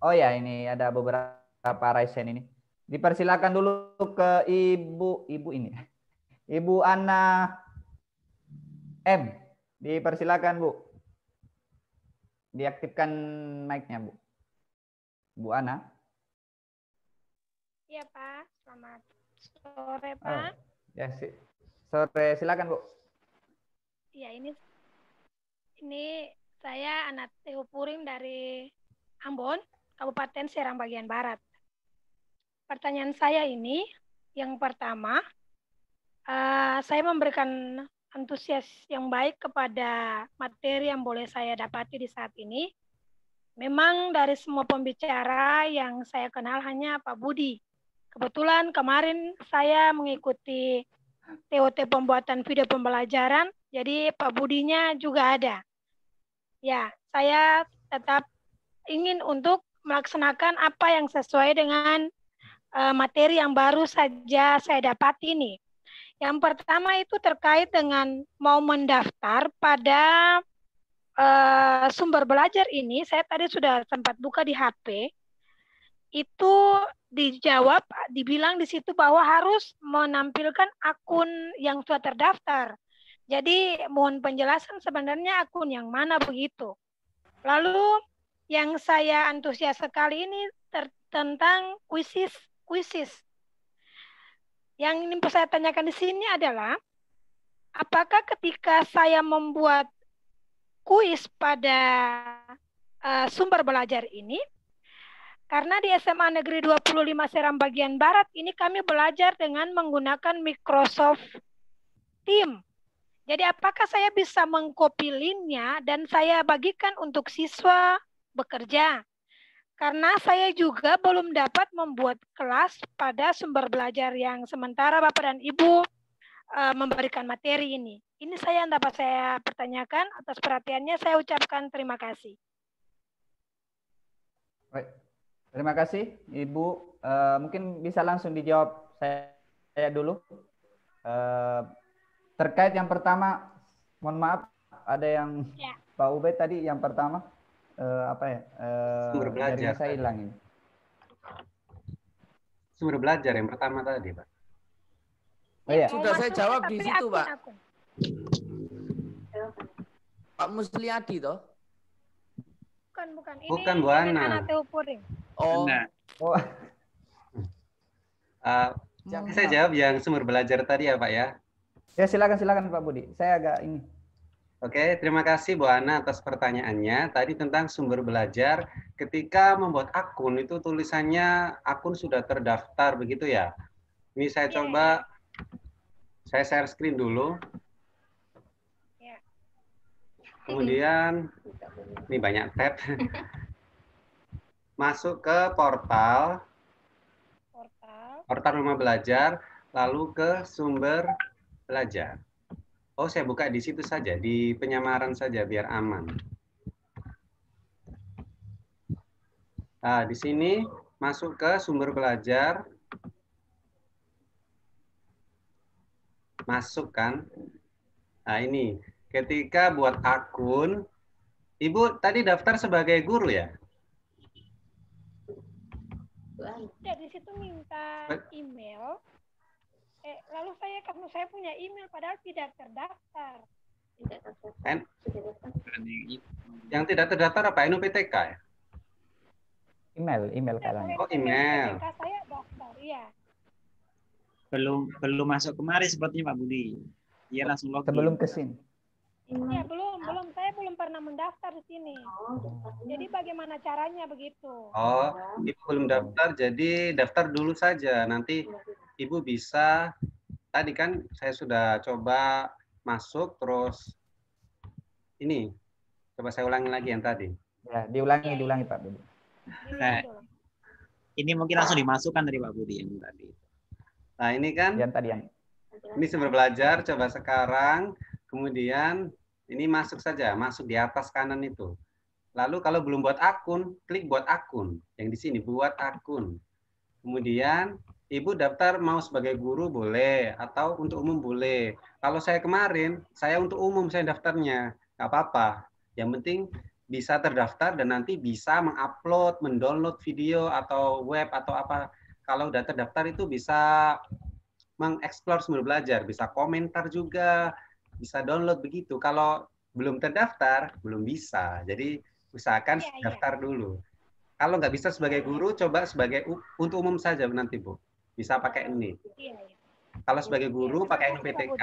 Oh ya, ini ada beberapa raise hand ini. Dipersilakan dulu ke Ibu ini. Ibu Ana M. Dipersilakan Bu. Diaktifkan mic-nya Bu. Bu Ana. Iya Pak, selamat sore Pak. Ya, sore, silakan Bu. Iya, ini saya anak Tehu Puring dari Ambon, Kabupaten Serang bagian Barat. Pertanyaan saya ini, yang pertama, saya memberikan antusias yang baik kepada materi yang boleh saya dapati di saat ini. Memang dari semua pembicara yang saya kenal hanya Pak Budi. Kebetulan kemarin saya mengikuti TOT pembuatan video pembelajaran, jadi Pak Budinya juga ada. Ya, saya tetap ingin untuk melaksanakan apa yang sesuai dengan materi yang baru saja saya dapat ini. Yang pertama itu terkait dengan mau mendaftar pada sumber belajar ini. Saya tadi sudah sempat buka di HP. itu dijawab, dibilang di situ bahwa harus menampilkan akun yang sudah terdaftar. Jadi mohon penjelasan sebenarnya akun yang mana begitu. Lalu yang saya antusias sekali ini tentang kuisis. Yang ingin saya tanyakan di sini adalah, apakah ketika saya membuat kuis pada sumber belajar ini, karena di SMA Negeri 25 Seram bagian Barat ini kami belajar dengan menggunakan Microsoft Teams. Jadi apakah saya bisa mengcopy linknya dan saya bagikan untuk siswa bekerja? Karena saya juga belum dapat membuat kelas pada sumber belajar yang sementara Bapak dan Ibu memberikan materi ini. Ini saya yang dapat saya pertanyakan. Atas perhatiannya saya ucapkan terima kasih. Baik. Terima kasih Ibu. Mungkin bisa langsung dijawab saya dulu. Terkait yang pertama, mohon maaf ada yang Pak Ubed tadi yang pertama. Apa ya? Sumber belajar. Saya hilang ini. Sumber belajar yang pertama tadi, Pak. Oh iya. Sudah saya jawab di situ, Pak. Pak Musliadi toh? Bukan. Ini Bukan, Bu Ana. Oh. Oh. Saya jawab yang sumber belajar tadi ya, Pak ya. Ya, silakan Pak Budi. Saya agak ini. Oke, terima kasih Bu Ana atas pertanyaannya. Tadi tentang sumber belajar, ketika membuat akun itu tulisannya akun sudah terdaftar begitu ya. Ini saya coba, saya share screen dulu. Kemudian, ini banyak tab. Masuk ke portal Rumah Belajar, lalu ke sumber belajar. Oh, saya buka di situ saja, di penyamaran saja biar aman. Nah, di sini masuk ke sumber belajar. Masuk kan? Nah, ini ketika buat akun, Ibu tadi daftar sebagai guru ya? Ya, di situ minta email. Lalu karena saya punya email padahal tidak terdaftar. Yang tidak terdaftar apa? NUPTK ya? Email kalian. Oh, email. Saya daftar, iya. Belum masuk kemarin sepertinya Pak Budi. Dia langsung login. Sebelum ke sini. Ya, belum. Saya belum pernah mendaftar di sini. Jadi bagaimana caranya begitu? Oh, Ibu belum daftar, jadi daftar dulu saja. Nanti Ibu bisa, tadi kan saya sudah coba masuk, terus ini, coba saya ulangi lagi yang tadi. Ya, diulangi Pak Budi. Nah, ini mungkin langsung dimasukkan dari Pak Budi yang tadi. Nah, ini kan, ini sumber belajar, coba sekarang, kemudian ini masuk saja, masuk di atas kanan itu. Lalu kalau belum buat akun, klik buat akun. Yang di sini, buat akun. Kemudian, Ibu daftar mau sebagai guru boleh, atau untuk umum boleh. Kalau saya kemarin, saya untuk umum saya daftarnya. Nggak apa-apa. Yang penting bisa terdaftar dan nanti bisa mengupload, mendownload video atau web atau apa. Kalau udah terdaftar itu bisa mengeksplor sumber belajar, bisa komentar juga, bisa download begitu. Kalau belum terdaftar, belum bisa. Jadi usahakan daftar dulu. Kalau nggak bisa sebagai guru, coba sebagai untuk umum saja nanti Bu. Bisa pakai ini. Kalau sebagai guru pakai NUPTK.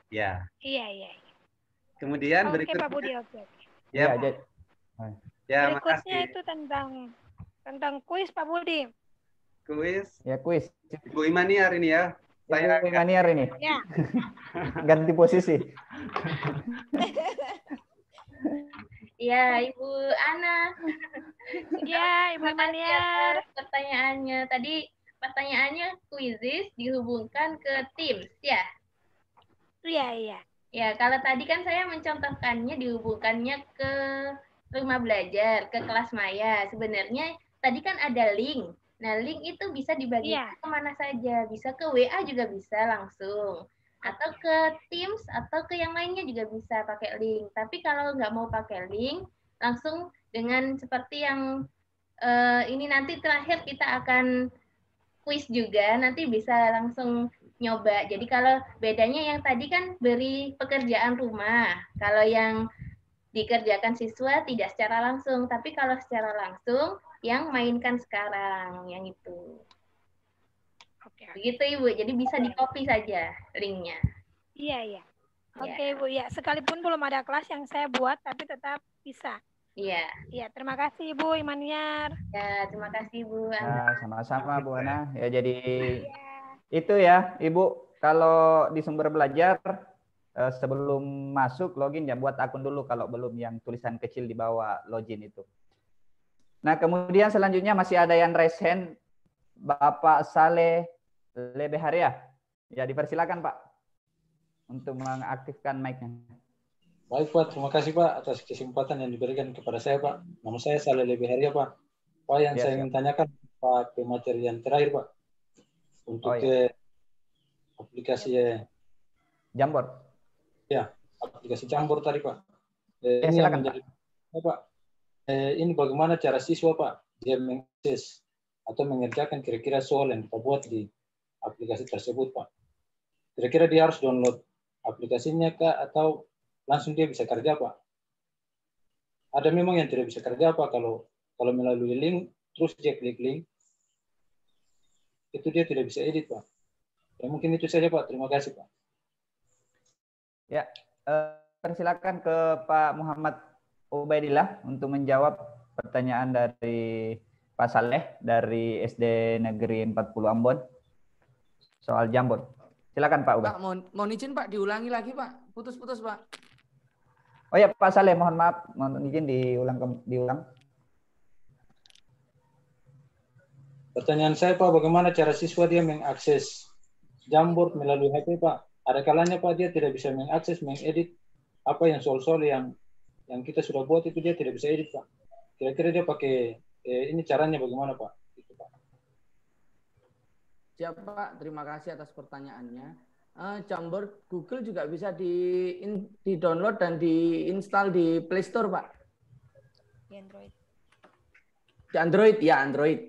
Ya. Iya. Kemudian berikutnya. Pak Budi, Ya, ya, berikutnya itu tentang kuis Pak Budi. Kuis. Ya, kuis. Ibu Imaniar ini ya. Saya Imaniar ini. Ya. Ganti posisi. Ya, Ibu Ana. Ya, Ibu Imaniar. Pertanyaannya tadi, pertanyaannya kuisis dihubungkan ke Teams, ya? Iya. Ya, kalau tadi kan saya mencontohkannya dihubungkannya ke rumah belajar, ke kelas maya. Sebenarnya tadi kan ada link. Nah, link itu bisa dibagi kemana saja. Bisa ke WA juga bisa langsung. Atau ke Teams, atau ke yang lainnya juga bisa pakai link. Tapi kalau nggak mau pakai link, langsung dengan seperti yang ini nanti terakhir kita akan kuis juga, nanti bisa langsung nyoba. Jadi kalau bedanya yang tadi kan beri pekerjaan rumah, kalau yang dikerjakan siswa tidak secara langsung, tapi kalau secara langsung yang mainkan sekarang, yang itu. Oke. Begitu Ibu, jadi bisa di-copy saja linknya. Iya. Oke, Bu. Ya, sekalipun belum ada kelas yang saya buat, tapi tetap bisa. Iya. Iya, terima kasih Ibu Imaniar. Ya, terima kasih Bu. Nah, sama-sama Bu Ana. Ya jadi itu ya Ibu, kalau di sumber belajar sebelum masuk login ya buat akun dulu kalau belum, yang tulisan kecil di bawah login itu. Nah, kemudian selanjutnya masih ada yang raise hand, Bapak Saleh Lebeharia. Ya, dipersilakan Pak untuk mengaktifkan mic-nya. Baik Pak, terima kasih Pak atas kesempatan yang diberikan kepada saya Pak. Nama saya Saleh Lebeharia Pak. Pak, yang saya ingin tanyakan Pak pemateri yang terakhir Pak. Untuk aplikasi Jamboard. Ya, aplikasi Jamboard tadi Pak. Ya, ini silakan menjadi, Pak. Ini bagaimana cara siswa Pak dia mengakses atau mengerjakan kira-kira soal yang kita buat di aplikasi tersebut Pak. Kira-kira dia harus download aplikasinya kah atau langsung dia bisa kerja Pak? Ada memang yang tidak bisa kerja Pak kalau melalui link terus dia klik link itu dia tidak bisa edit Pak. Ya mungkin itu saja Pak. Terima kasih Pak. Ya, persilakan ke Pak Muhammad Ubaidillah untuk menjawab pertanyaan dari Pak Saleh dari SD Negeri 40 Ambon soal Jamboard. Silakan Pak Ubay. Pak, mohon izin Pak, diulangi lagi Pak. Putus-putus Pak. Oh ya Pak Saleh, mohon maaf, mohon izin diulang. Pertanyaan saya Pak, bagaimana cara siswa dia mengakses Jamboard melalui HP Pak? Ada kalanya Pak dia tidak bisa mengakses, mengedit apa yang soal-soal yang kita sudah buat itu dia tidak bisa edit Pak. Kira-kira dia pakai ini caranya bagaimana Pak? Itu, Pak. Siap Pak, terima kasih atas pertanyaannya. Jamboard Google juga bisa di-download dan diinstal di Play Store Pak. Di Android. Di Android, ya Android.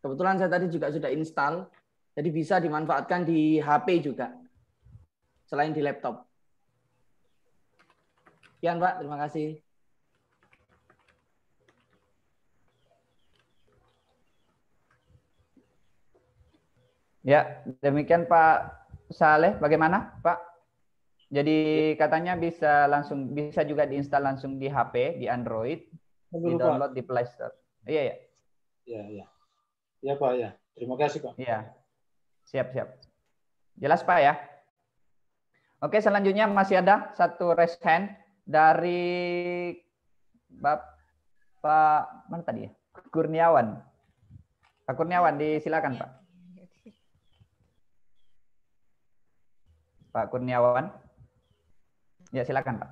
Kebetulan saya tadi juga sudah install, jadi bisa dimanfaatkan di HP juga, selain di laptop. Sekian Pak, terima kasih. Ya, demikian Pak Saleh. Bagaimana Pak? Jadi katanya bisa juga diinstal langsung di HP, di Android, di-download di Play Store. Iya. Iya Pak ya. Terima kasih Pak. Iya. Siap. Jelas Pak ya. Oke, selanjutnya masih ada satu raise hand dari Bapak mana tadi ya? Kurniawan. Pak Kurniawan, disilakan Pak. Pak Kurniawan. Ya, silakan Pak.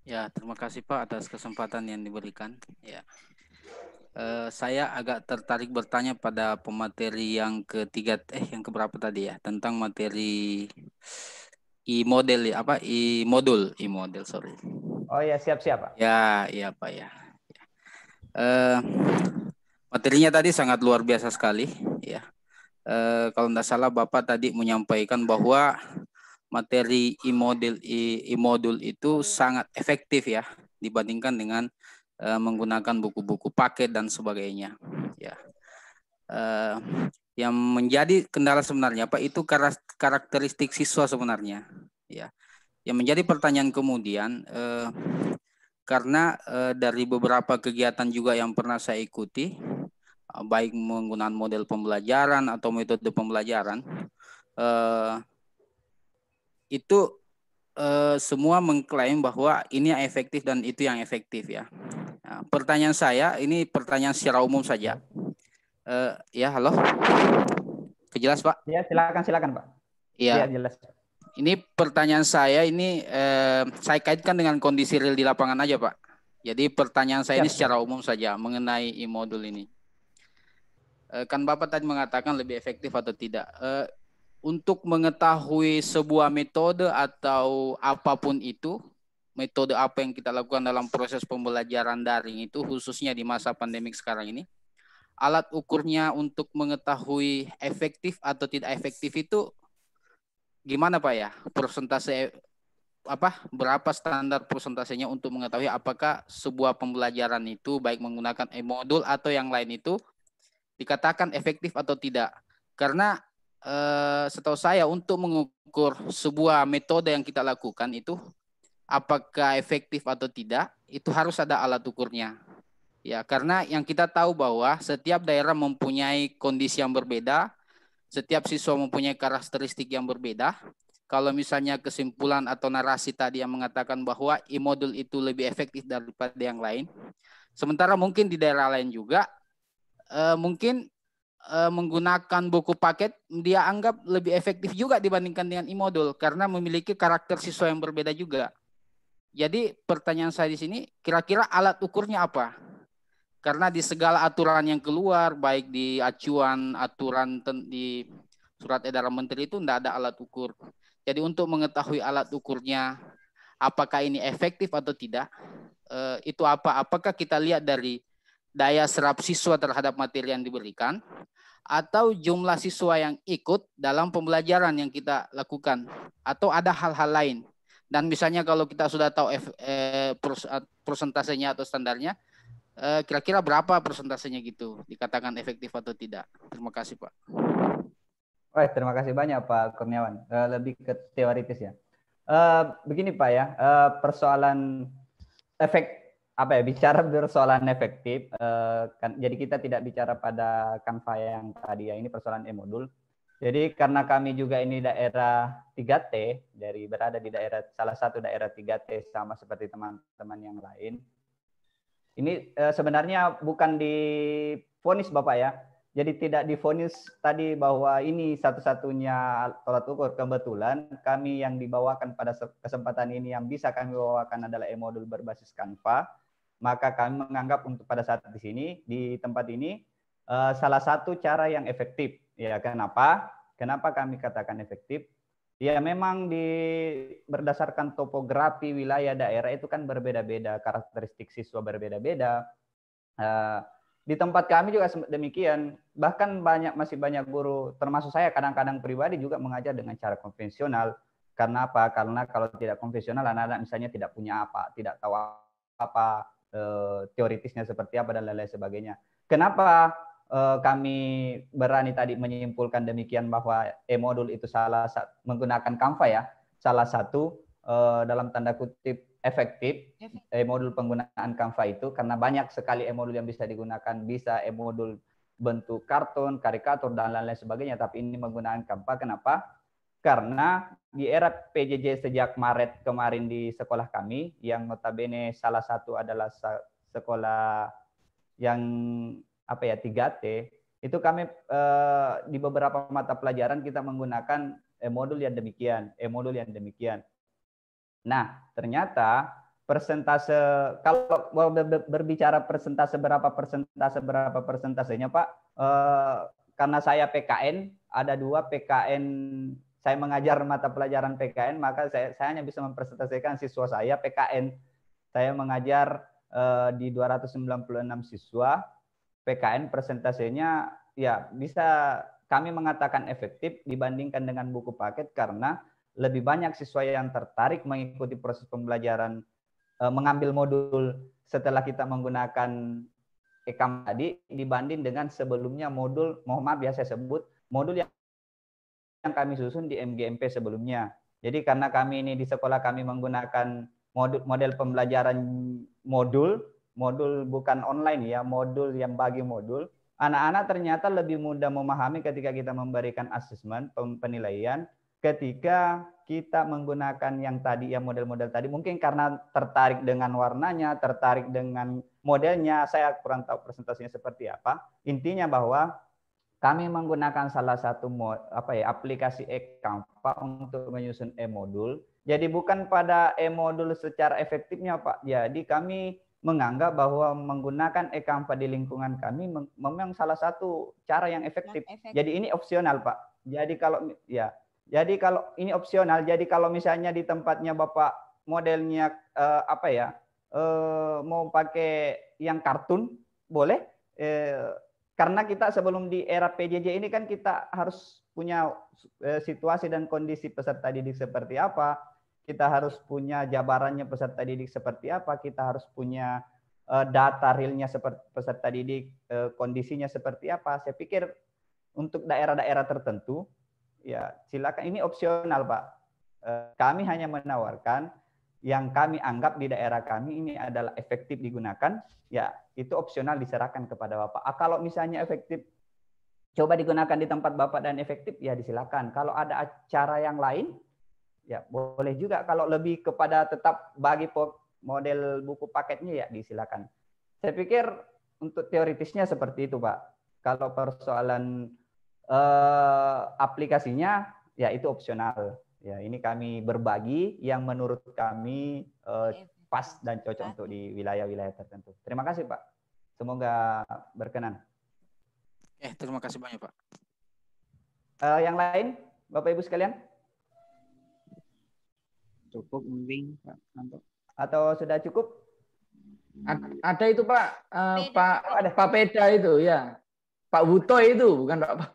Ya, terima kasih Pak atas kesempatan yang diberikan. Ya. Saya agak tertarik bertanya pada pemateri yang ketiga, yang keberapa tadi ya, tentang materi i-model apa i-modul, sorry. Oh ya, siap Pak. Ya, iya Pak ya. Materinya tadi sangat luar biasa sekali ya. Kalau tidak salah Bapak tadi menyampaikan bahwa materi i-modul itu sangat efektif ya dibandingkan dengan menggunakan buku-buku paket dan sebagainya. Ya, yang menjadi kendala sebenarnya Pak itu karakteristik siswa sebenarnya. Ya, yang menjadi pertanyaan kemudian karena dari beberapa kegiatan juga yang pernah saya ikuti, baik menggunakan model pembelajaran atau metode pembelajaran, itu semua mengklaim bahwa ini yang efektif dan itu yang efektif ya. Nah, pertanyaan saya ini pertanyaan secara umum saja. Ya, halo. Kejelas Pak? Ya, silakan Pak. Iya. Ya, jelas. Ini pertanyaan saya ini saya kaitkan dengan kondisi real di lapangan aja Pak. Jadi pertanyaan saya ini secara umum saja mengenai e-modul ini. Kan Bapak tadi mengatakan lebih efektif atau tidak. Untuk mengetahui sebuah metode atau apapun itu, metode apa yang kita lakukan dalam proses pembelajaran daring itu, khususnya di masa pandemik sekarang ini, alat ukurnya untuk mengetahui efektif atau tidak efektif itu gimana Pak ya? Persentase berapa standar persentasenya untuk mengetahui apakah sebuah pembelajaran itu baik menggunakan e-modul atau yang lain itu dikatakan efektif atau tidak? Karena setahu saya untuk mengukur sebuah metode yang kita lakukan itu apakah efektif atau tidak, itu harus ada alat ukurnya. Ya, karena yang kita tahu bahwa setiap daerah mempunyai kondisi yang berbeda, setiap siswa mempunyai karakteristik yang berbeda. Kalau misalnya kesimpulan atau narasi tadi yang mengatakan bahwa e-modul itu lebih efektif daripada yang lain, sementara mungkin di daerah lain juga mungkin menggunakan buku paket dia anggap lebih efektif juga dibandingkan dengan e-modul karena memiliki karakter siswa yang berbeda juga. Jadi pertanyaan saya di sini, kira-kira alat ukurnya apa? Karena di segala aturan yang keluar, baik di acuan, aturan di surat edaran menteri itu tidak ada alat ukur. Jadi untuk mengetahui alat ukurnya, apakah ini efektif atau tidak, itu apa? Apakah kita lihat dari daya serap siswa terhadap materi yang diberikan, atau jumlah siswa yang ikut dalam pembelajaran yang kita lakukan, atau ada hal-hal lain. Dan misalnya kalau kita sudah tahu persentasenya atau standarnya, kira-kira berapa persentasenya gitu dikatakan efektif atau tidak? Terima kasih Pak. Terima kasih banyak Pak Kurniawan. Lebih ke teoritis ya. Begini Pak ya, persoalan bicara persoalan efektif. Jadi kita tidak bicara pada Canva yang tadi ya, ini persoalan e-modul. Jadi karena kami juga ini daerah 3T, berada di salah satu daerah 3T sama seperti teman-teman yang lain. Ini sebenarnya bukan divonis Bapak ya. Jadi tidak divonis tadi bahwa ini satu-satunya alat ukur. Kebetulan kami yang dibawakan pada kesempatan ini yang bisa kami bawakan adalah e-modul berbasis Canva. Maka kami menganggap untuk pada saat di sini, di tempat ini, salah satu cara yang efektif. Ya, kenapa? Kenapa kami katakan efektif? Ya memang berdasarkan topografi wilayah daerah itu kan berbeda-beda, karakteristik siswa berbeda-beda. Di tempat kami juga demikian, bahkan masih banyak guru, termasuk saya kadang-kadang pribadi juga mengajar dengan cara konvensional. Karena apa? Karena kalau tidak konvensional, anak-anak misalnya tidak punya apa, tidak tahu apa teoritisnya seperti apa dan lain-lain sebagainya. Kenapa kami berani tadi menyimpulkan demikian bahwa e-modul itu menggunakan Canva ya, salah satu dalam tanda kutip efektif e-modul penggunaan Canva itu karena banyak sekali e-modul yang bisa digunakan, bisa e-modul bentuk kartun, karikatur dan lain-lain sebagainya, tapi ini menggunakan Canva. Kenapa? Karena di era PJJ sejak Maret kemarin di sekolah kami yang notabene salah satu adalah sekolah yang 3T, itu kami di beberapa mata pelajaran kita menggunakan e-modul yang demikian. Nah, ternyata persentase, kalau berbicara berapa persentasenya Pak, karena saya PKN, ada 2 PKN, saya mengajar mata pelajaran PKN, maka saya hanya bisa mempresentasikan siswa saya PKN. Saya mengajar di 296 siswa, PKN persentasenya ya bisa kami mengatakan efektif dibandingkan dengan buku paket karena lebih banyak siswa yang tertarik mengikuti proses pembelajaran mengambil modul setelah kita menggunakan EKAM tadi dibanding dengan sebelumnya modul, mohon maaf ya saya sebut, modul yang kami susun di MGMP sebelumnya. Jadi karena kami ini di sekolah kami menggunakan model pembelajaran modul bukan online ya, modul yang bagi modul. Anak-anak ternyata lebih mudah memahami ketika kita memberikan asesmen, penilaian, ketika kita menggunakan yang tadi, ya model-model tadi. Mungkin karena tertarik dengan warnanya, tertarik dengan modelnya, saya kurang tahu presentasinya seperti apa. Intinya bahwa kami menggunakan salah satu aplikasi Canva untuk menyusun e-modul. Jadi bukan pada e-modul secara efektifnya Pak. Jadi kami menganggap bahwa menggunakan Canva di lingkungan kami memang salah satu cara yang efektif. Jadi ini opsional Pak. Jadi kalau ini opsional, jadi kalau misalnya di tempatnya Bapak modelnya apa ya, mau pakai yang kartun boleh, karena kita sebelum di era PJJ ini kan kita harus punya situasi dan kondisi peserta didik seperti apa, kita harus punya jabarannya peserta didik seperti apa, kita harus punya data realnya seperti peserta didik, kondisinya seperti apa. Saya pikir untuk daerah-daerah tertentu, ya silakan, ini opsional Pak. Kami hanya menawarkan yang kami anggap di daerah kami ini adalah efektif digunakan, ya itu opsional diserahkan kepada Bapak. Kalau misalnya efektif coba digunakan di tempat Bapak dan efektif, ya disilakan. Kalau ada acara yang lain, ya boleh juga. Kalau lebih kepada tetap bagi model buku paketnya, ya disilakan. Saya pikir untuk teoritisnya seperti itu Pak. Kalau persoalan aplikasinya, ya itu opsional. Ya, ini kami berbagi yang menurut kami pas dan cocok untuk di wilayah-wilayah tertentu. Terima kasih Pak. Semoga berkenan. Terima kasih banyak Pak. Yang lain, Bapak Ibu sekalian? Cukup mungkin Pak Anto. Atau sudah cukup? Ada itu Pak, Pak Peda itu ya. Pak Wuto itu, bukan Pak.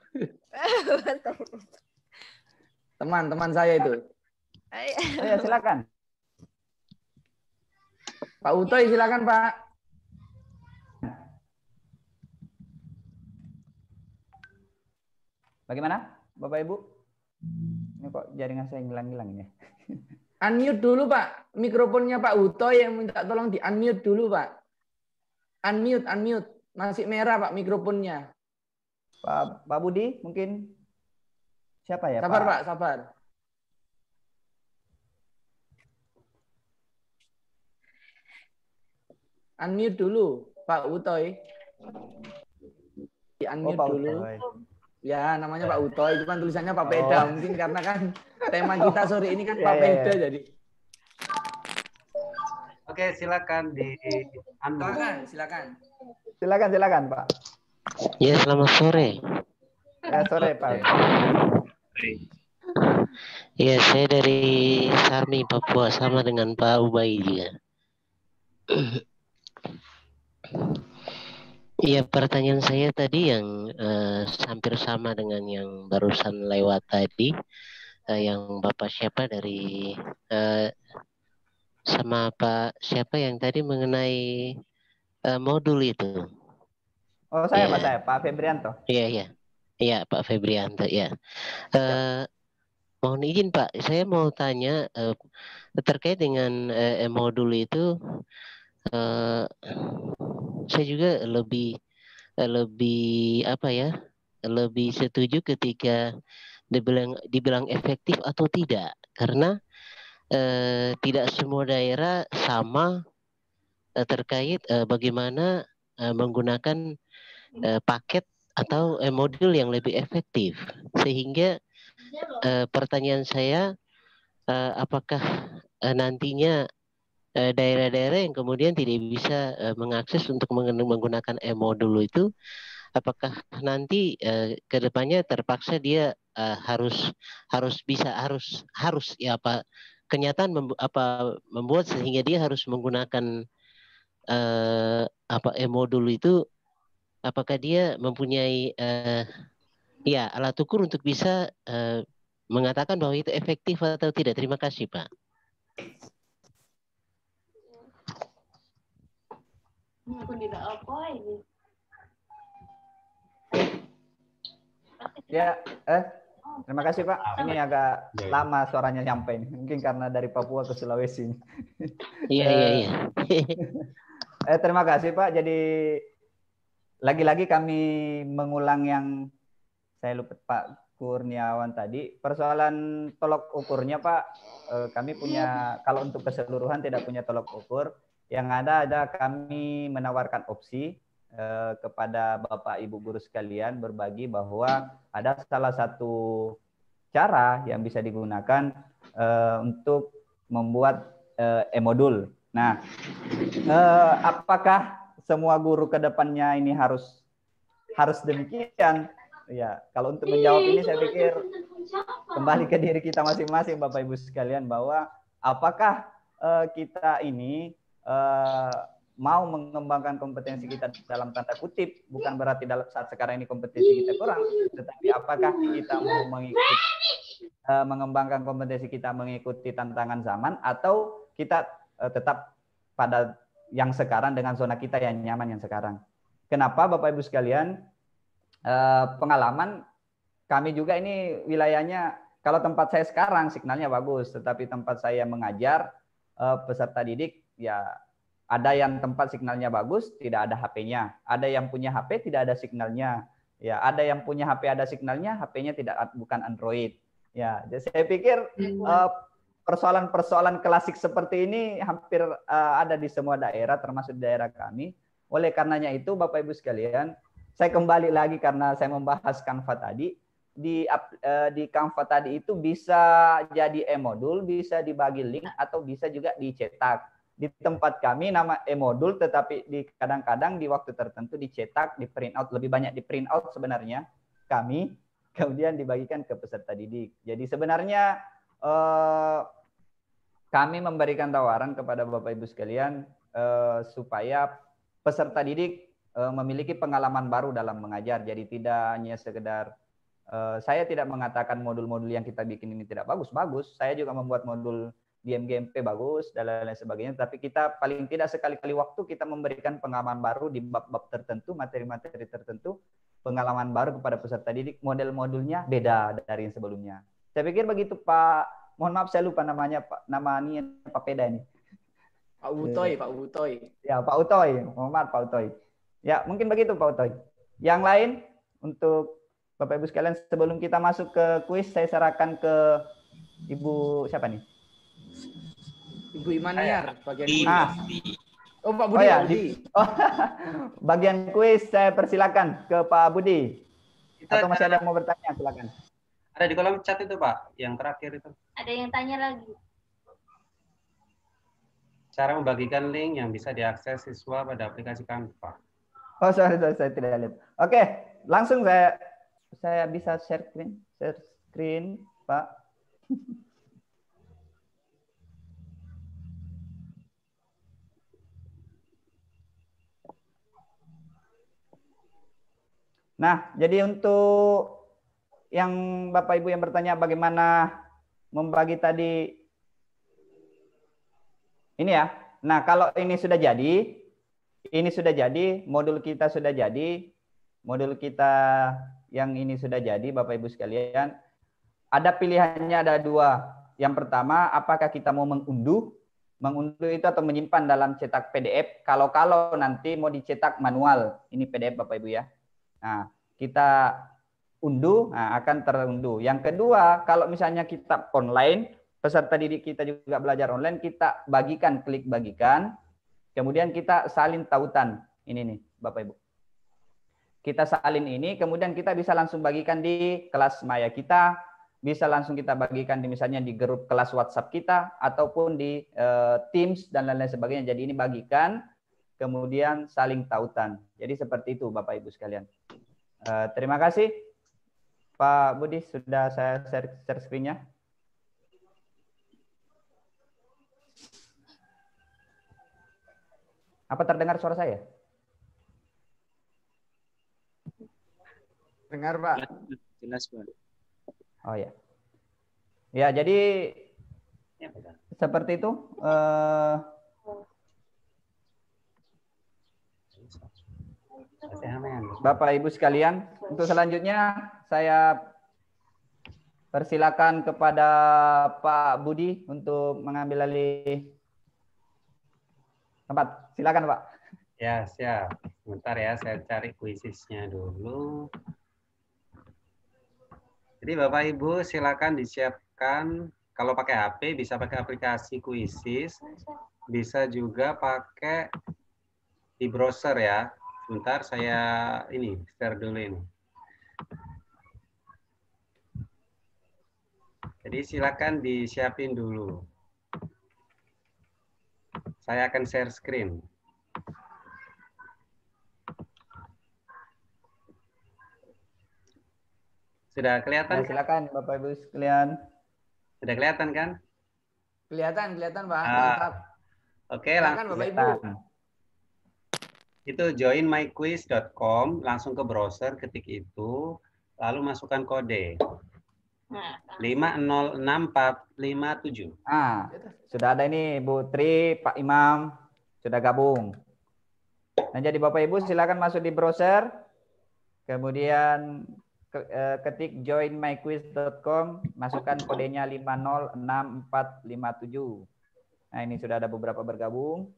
Teman-teman saya itu. Ya, silakan. Pak Utoy silakan Pak. Bagaimana Bapak Ibu? Ini kok jaringan saya hilang-hilang ya. Unmute dulu Pak. Mikrofonnya Pak Utoy yang minta tolong di unmute dulu Pak. Unmute. Masih merah Pak mikrofonnya. Pak Budi mungkin. Siapa ya sabar, Pak? Sabar. Unmute dulu Pak Utoy. Di unmute dulu. Utoy. Ya namanya Pak Utoy, cuman tulisannya Pak Peda. Mungkin karena kan tema kita sore ini kan Pak Peda jadi. Oke, silakan di unmute. Silakan Pak. Ya, selamat sore. Sore Pak. Ya, saya dari Sarmi, Papua, sama dengan Pak Ubay juga. Iya, pertanyaan saya tadi yang hampir sama dengan yang barusan lewat tadi, yang Bapak siapa dari sama Pak siapa yang tadi mengenai modul itu. Oh, saya ya. Pak Febrianto. Iya, Pak Febrianto, ya. Mohon izin Pak, saya mau tanya terkait dengan modul itu. Saya juga lebih apa ya, lebih setuju ketika dibilang efektif atau tidak, karena tidak semua daerah sama terkait bagaimana menggunakan paket atau modul yang lebih efektif, sehingga pertanyaan saya apakah nantinya daerah-daerah yang kemudian tidak bisa mengakses untuk menggunakan e-modul itu, apakah nanti ke depannya terpaksa dia harus ya apa kenyataan membuat sehingga dia harus menggunakan e-modul itu, apakah dia mempunyai ya alat ukur untuk bisa mengatakan bahwa itu efektif atau tidak? Terima kasih Pak. Aku tidak apa ini. Ya, terima kasih Pak. Ini agak lama suaranya nyampe ini. Mungkin karena dari Papua ke Sulawesi. Iya. Terima kasih Pak. Jadi lagi-lagi kami mengulang yang saya lupa Pak Kurniawan tadi. Persoalan tolok ukurnya Pak, kami punya, kalau untuk keseluruhan tidak punya tolok ukur. Yang ada kami menawarkan opsi kepada Bapak Ibu guru sekalian, berbagi bahwa ada salah satu cara yang bisa digunakan untuk membuat e-modul. Nah, apakah semua guru ke depannya ini harus demikian? Ya, kalau untuk menjawab ini saya pikir kembali ke diri kita masing-masing Bapak Ibu sekalian, bahwa apakah kita ini mau mengembangkan kompetensi kita dalam tanda kutip, bukan berarti dalam saat sekarang ini kompetensi kita kurang, tetapi apakah kita mau mengembangkan kompetensi kita mengikuti tantangan zaman, atau kita tetap pada yang sekarang dengan zona kita yang nyaman yang sekarang. Kenapa Bapak Ibu sekalian? Pengalaman kami juga ini wilayahnya, kalau tempat saya sekarang signalnya bagus, tetapi tempat saya mengajar peserta didik ya ada yang tempat signalnya bagus, tidak ada HP-nya. Ada yang punya HP tidak ada signalnya. Ya, ada yang punya HP ada signalnya, HP-nya bukan Android. Ya, jadi saya pikir persoalan-persoalan klasik seperti ini hampir ada di semua daerah, termasuk di daerah kami. Oleh karenanya itu, Bapak Ibu sekalian, saya kembali lagi karena saya membahas Canva tadi. Di Canva tadi itu bisa jadi e-modul, bisa dibagi link, atau bisa juga dicetak. Di tempat kami nama e-modul, tetapi kadang-kadang di waktu tertentu dicetak, di print out, lebih banyak di print out sebenarnya kami, kemudian dibagikan ke peserta didik. Jadi sebenarnya kami memberikan tawaran kepada Bapak Ibu sekalian supaya peserta didik memiliki pengalaman baru dalam mengajar. Jadi tidak hanya sekedar saya tidak mengatakan modul-modul yang kita bikin ini tidak bagus, bagus. Saya juga membuat modul di MGMP bagus dan lain-lain sebagainya, tapi kita paling tidak sekali-kali waktu kita memberikan pengalaman baru di bab-bab tertentu, materi-materi tertentu, pengalaman baru kepada peserta didik, model-modulnya beda dari yang sebelumnya. Saya pikir begitu Pak, mohon maaf saya lupa namanya Pak Peda ini. Pak Utoy, Pak Utoy. Ya, Pak Utoy, mohon maaf Pak Utoy. Ya, mungkin begitu Pak Utoy. Yang lain untuk Bapak Ibu sekalian, sebelum kita masuk ke kuis, saya serahkan ke Ibu siapa nih? Ibu Imaniar, bagian kuis. Oh, Pak Oh Budi. ya, bagian kuis saya persilakan ke Pak Budi. Atau masih ada yang mau bertanya, silakan. Ada di kolom chat itu Pak, yang terakhir itu. Ada yang tanya lagi. Cara membagikan link yang bisa diakses siswa pada aplikasi Canva. Oh, sorry, saya tidak lihat. Oke, langsung saya bisa share screen, Pak. Nah, jadi untuk yang Bapak Ibu yang bertanya bagaimana membagi tadi ini ya. Nah, kalau ini sudah jadi, modul kita sudah jadi, modul kita yang ini sudah jadi, Bapak Ibu sekalian. Ada pilihannya, ada dua. Yang pertama, apakah kita mau mengunduh itu atau menyimpan dalam cetak PDF. Kalau nanti mau dicetak manual, ini PDF Bapak Ibu ya. Nah, kita unduh, akan terunduh. Yang kedua, kalau misalnya kita online, peserta didik kita juga belajar online, kita bagikan, klik bagikan, kemudian kita salin tautan. Ini nih, Bapak Ibu. Kita salin ini, kemudian kita bisa langsung bagikan di kelas maya kita, bisa langsung kita bagikan di misalnya di grup kelas WhatsApp kita, ataupun di Teams dan lain-lain sebagainya. Jadi ini bagikan, kemudian saling tautan. Jadi seperti itu Bapak Ibu sekalian. Terima kasih Pak Budi, sudah saya share screen-nya. Apa terdengar suara saya? Dengar Pak. Jelas Pak. Oh ya. Ya, jadi seperti itu. Bapak Ibu sekalian, untuk selanjutnya saya persilakan kepada Pak Budi untuk mengambil alih tempat. Silakan Pak. Ya, siap. Sebentar ya, saya cari kuisisnya dulu. Jadi Bapak Ibu silakan disiapkan, kalau pakai HP bisa pakai aplikasi Quizzes, bisa juga pakai di browser ya. Sebentar saya ini share dulu ini. Jadi silakan disiapin dulu. Saya akan share screen. Sudah kelihatan? Ya, silakan Bapak Ibu sekalian. Sudah kelihatan kan? Kelihatan Pak. Ah, Mantap. Oke, Silakan langsung Bapak Ibu. itu joinmyquiz.com, langsung ke browser, ketik itu, lalu masukkan kode 506457. Ah, sudah ada ini Bu Tri, Pak Imam sudah gabung. Nah, jadi Bapak Ibu silakan masuk di browser, kemudian ketik joinmyquiz.com, masukkan kodenya 506457. Nah, ini sudah ada beberapa bergabung.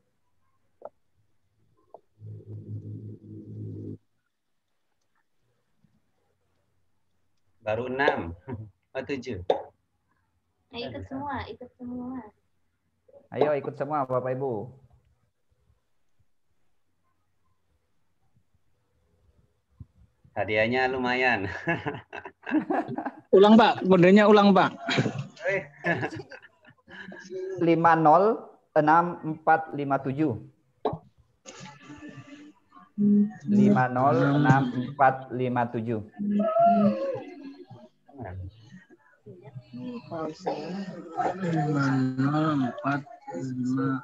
Baru 6. Oh, 7. Nah, ikut semua, ikut semua. Ayo ikut semua Bapak Ibu. Hadiahnya lumayan. Ulang Pak, kodenya ulang Pak. 506457. 506457.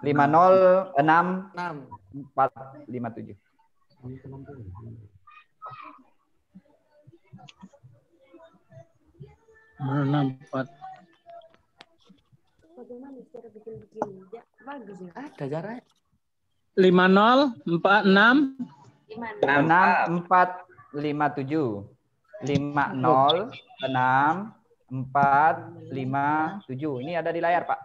506457. Bagaimana cara bikin begini? Ya, bagus ya. Ada caranya. 5046 6457. 506457. Ini ada di layar, Pak.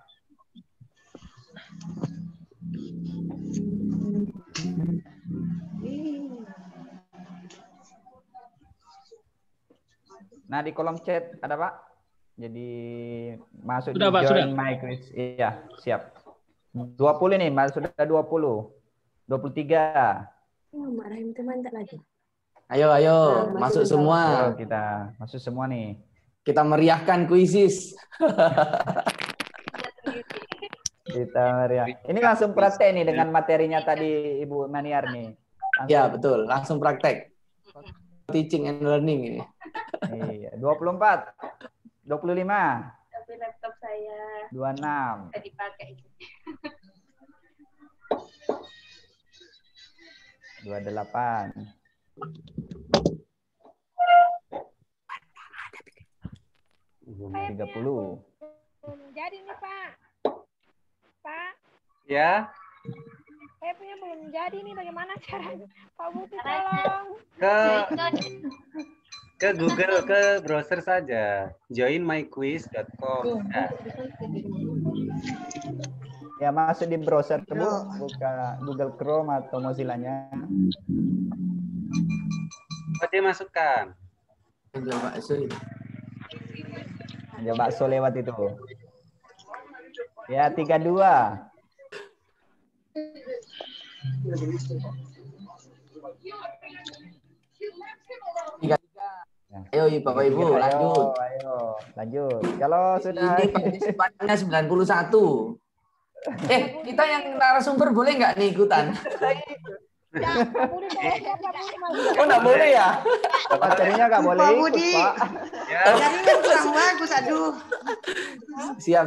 Nah, di kolom chat ada, Pak. Jadi masuk sudah, di Pak, join my quiz. Iya, siap. 20 nih, Mas. Sudah 20. 23. Marahin teman tak lagi. Ayo, masuk semua. Ayo kita masuk semua nih. Kita meriahkan kuisis. Kita meriah. Ini langsung praktek nih dengan materinya tadi Ibu Maniar nih. Iya, betul. Langsung praktek. Teaching and learning ini. Iya, 24. 25. Tapi laptop saya 26. bisa dipakai. 28. 30. Jadi nih Pak. Pak. Ya. Saya punya belum jadi nih, bagaimana caranya? Pak Budi tolong. Ke Google, ke browser saja. joinmyquiz.com. Ya, masuk di browser Bu, buka Google Chrome atau Mozilla-nya. Kode masukkan. Ada bakso lewat itu. Ya, 32. Ayo Bapak Ibu, lanjut. Ayo, lanjut. Kalau sudah ini partisipannya 91. Kita yang narasumber boleh nggak nih ikutan? Oh, nggak boleh ya? Materinya nggak boleh ikut, Pak. Jaringan kurang bagus, aduh. Siap.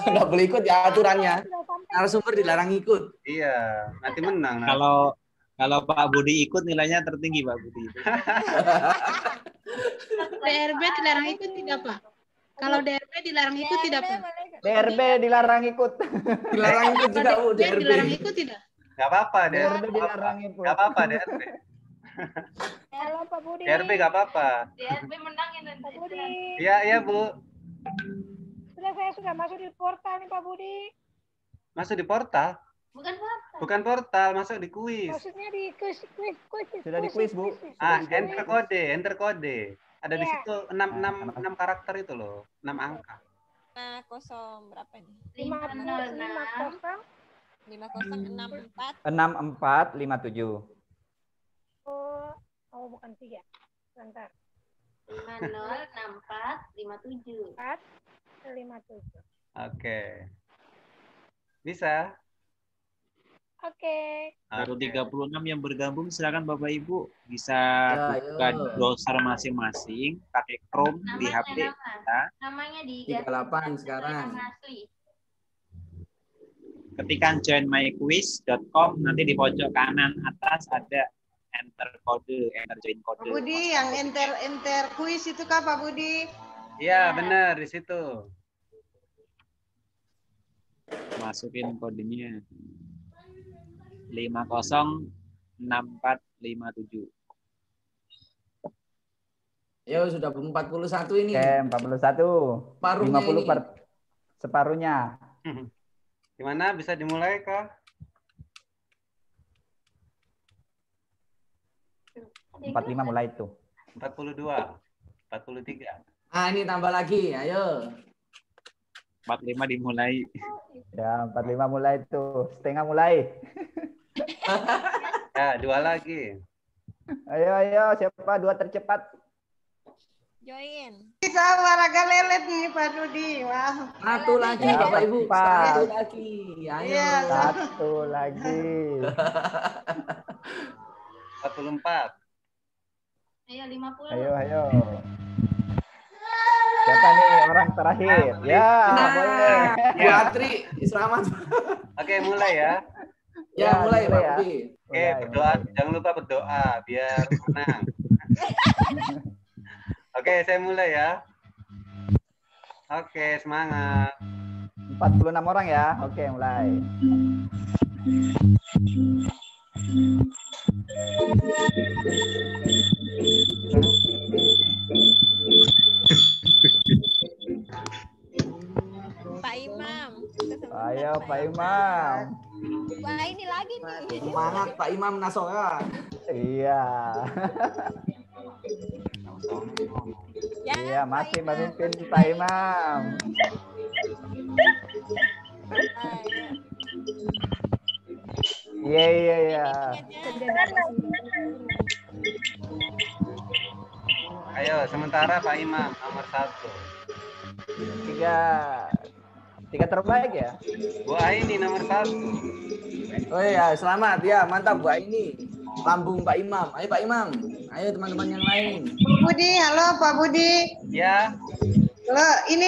Nggak boleh ikut ya aturannya. Narasumber dilarang ikut. Iya, nanti menang. Kalau Pak Budi ikut nilainya tertinggi Pak Budi. DRB dilarang ikut tidak Pak? Kalau DRB dilarang ikut tidak Pak? DRB dilarang ikut. Dilarang ikut juga Bu, DRB. Dilarang ikut tidak? Gak apa-apa, DRB dilarang ikut. Gak apa-apa, DRB. Halo Pak Budi. DRB gak apa-apa. DRB menangin nanti. Pak Budi. Iya Bu. Saya sudah masuk di portal nih Pak Budi. Masuk di portal? Bukan portal, masuk di kuis. Maksudnya di kuis. Sudah di kuis, Bu. Enter kode. Ada di situ 6 karakter itu loh, 6 angka. 50 berapa ini? 5064 6457. Oh, bukan 3. Sebentar. 506457. 57. Oke. Bisa? Oke. Baru 36 yang bergabung, silakan Bapak Ibu bisa buka browser masing-masing, pakai Chrome di HP kita. Namanya di 38 sekarang. ketikkan joinmyquiz.com, nanti di pojok kanan atas ada enter kode, enter join kode. Pak Budi, yang enter kuis itu kah Pak Budi? Iya, benar di situ. Masukin kodenya 506457. Ya sudah 41 ini. Oke, 41. Separuhnya 50 ini. separuhnya. Gimana, bisa dimulai kah? 45 mulai itu. 42, 43. Ah, ini tambah lagi, ayo. 45 dimulai. Ya, 45 mulai itu. Setengah mulai. Ya, 2 lagi. Ayo, siapa 2 tercepat? Join. Sabar, agak lelet nih Pak Dudi. Wah. Satu lagi Ya, Bapak Ibu. cepat. Satu lagi. Ayo. Iya, Satu lagi. 44. Ayo 50. Ayo. Siapa nih orang terakhir? Ya, boleh. Bu Atri, selamat. Oke, mulai ya. Ya, mulai Pak ya. Budi. Oke, berdoa. Jangan lupa berdoa biar menang. Oke, saya mulai ya. Oke, semangat. 46 orang ya. Oke, mulai. Pak Imam. Ayo Pak Imam. Wah, ini lagi nih. Semangat Pak Imam Nasora. Iya. Ya, Iya, masih memimpin Pak Imam. Iya. Ayo, sementara Pak Imam nomor 1. Tiga terbaik ya. Bu Aini nomor 1. Oh ya, selamat ya, mantap Bu Aini. Lambung Pak Imam. Ayo Pak Imam. Ayo teman-teman yang lain. Pak Budi, halo Pak Budi. Ya. Halo, ini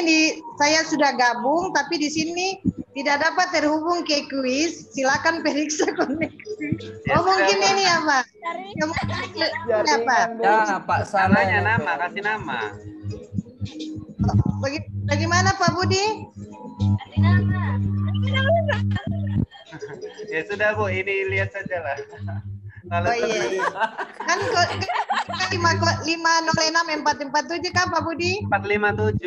saya sudah gabung tapi di sini tidak dapat terhubung ke kuis. Silakan periksa koneksi. Ya, Oh, mungkin sudah, ini apa? Apa? Ya, Pak Saleh. Namanya nama, kasih nama. Bagaimana Pak Budi? Kasih nama. Ya sudah Bu, ini lihat saja lah. Lalu Oh iya. Kan 506-447 kan Pak Budi? 457.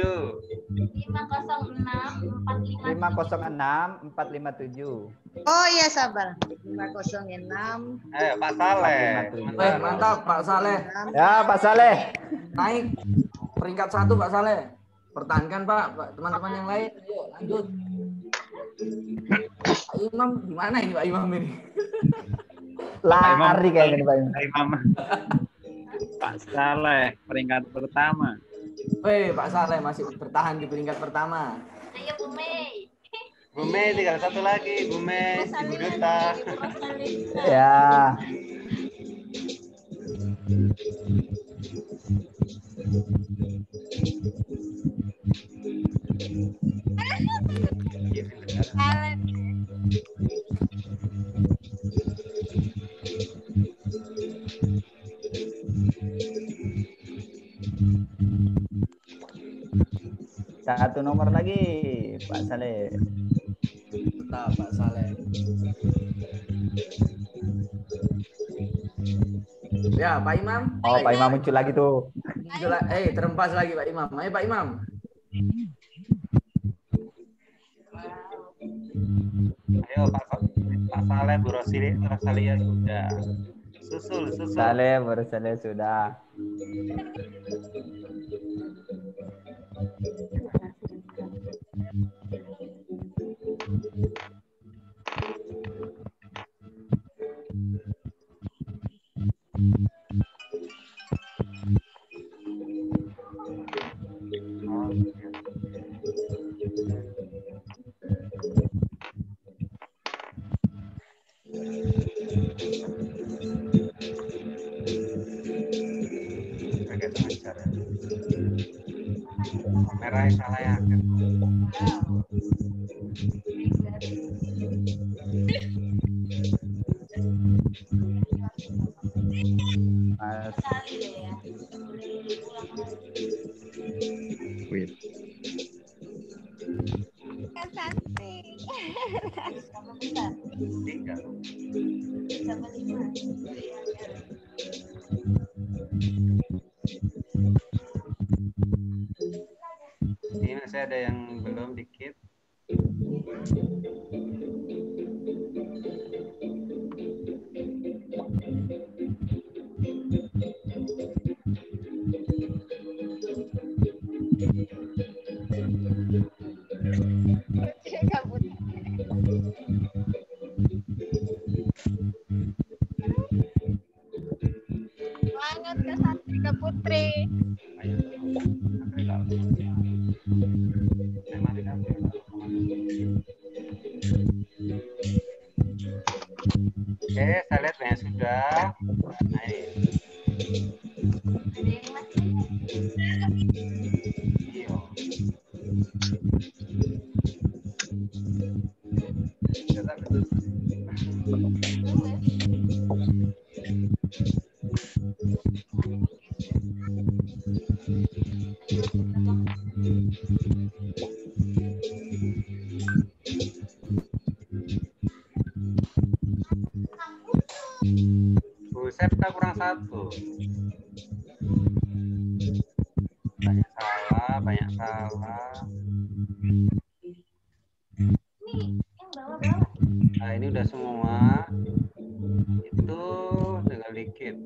506-457. Oh iya, sabar. 506. Ayo Pak Saleh. Mantap Pak Saleh. Ya Pak Saleh. Naik peringkat 1 Pak Saleh. Pertahankan Pak, teman-teman yang lain. Ayo lanjut. Pak Imam gimana ini Pak Imam ini? Lari kayaknya Pak Imam. Pak Saleh peringkat pertama. Woi, Pak Saleh masih bertahan di peringkat pertama. Ayo Bu Mei. Bu Mei tinggal satu lagi, Bu Mei, Ibu Duta. Ya. Satu nomor lagi, Pak Saleh. Nah, Pak Saleh. Ya, Pak Imam. Oh, Pak Imam muncul lagi tuh. Terempas lagi Pak Imam. Ayo Pak Imam. Ayo Pak Saleh, Bu Rosalia sudah. Susul. Saleh, Bu Rosalia sudah. Merah salah ya. Ini masih ada yang belum dikit. Semangat Kak Santri Kak Putri. Oke, saya lihat banyak sudah. Nah, ini. Iya. Septa kurang satu. Banyak salah. Nah, ini udah semua. Itu tinggal dikit.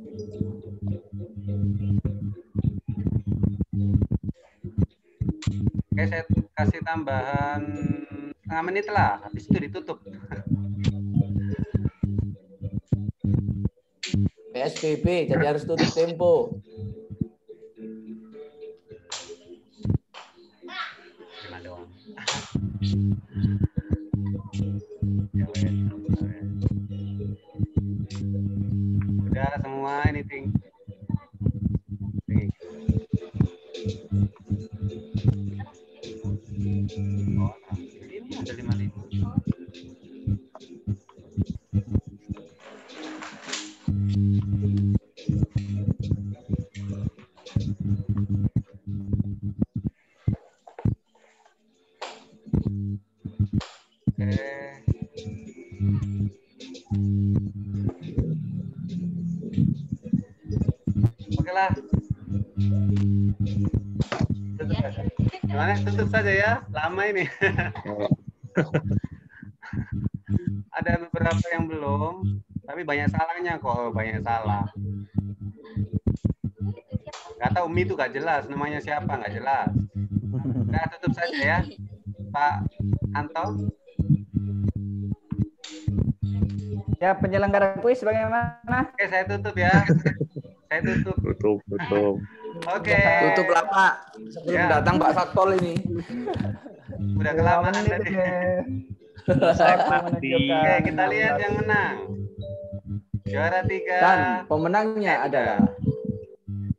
Oke, saya kasih tambahan setengah menit lah. Habis itu ditutup. PSBB, jadi harus tutup tempo. Udah semua ini ting. Oh, ini ada 5.000. Oke lah. Gimana? Tutup saja ya. Lama ini. Ada beberapa yang belum, tapi banyak salahnya kok. Banyak salah. Gak tahu Mi itu gak jelas. Namanya siapa gak jelas. Nah, tutup saja ya. Pak Anto. Ya, penyelenggara kuis bagaimana? Oke, saya tutup ya. Saya tutup. Tutup. Oke. Tutup lah Pak. Sebelum Ya. datang Pak Satpol ini. Udah kelamaan tadi. Oke, kita lihat yang menang. Juara 3. Dan pemenangnya adalah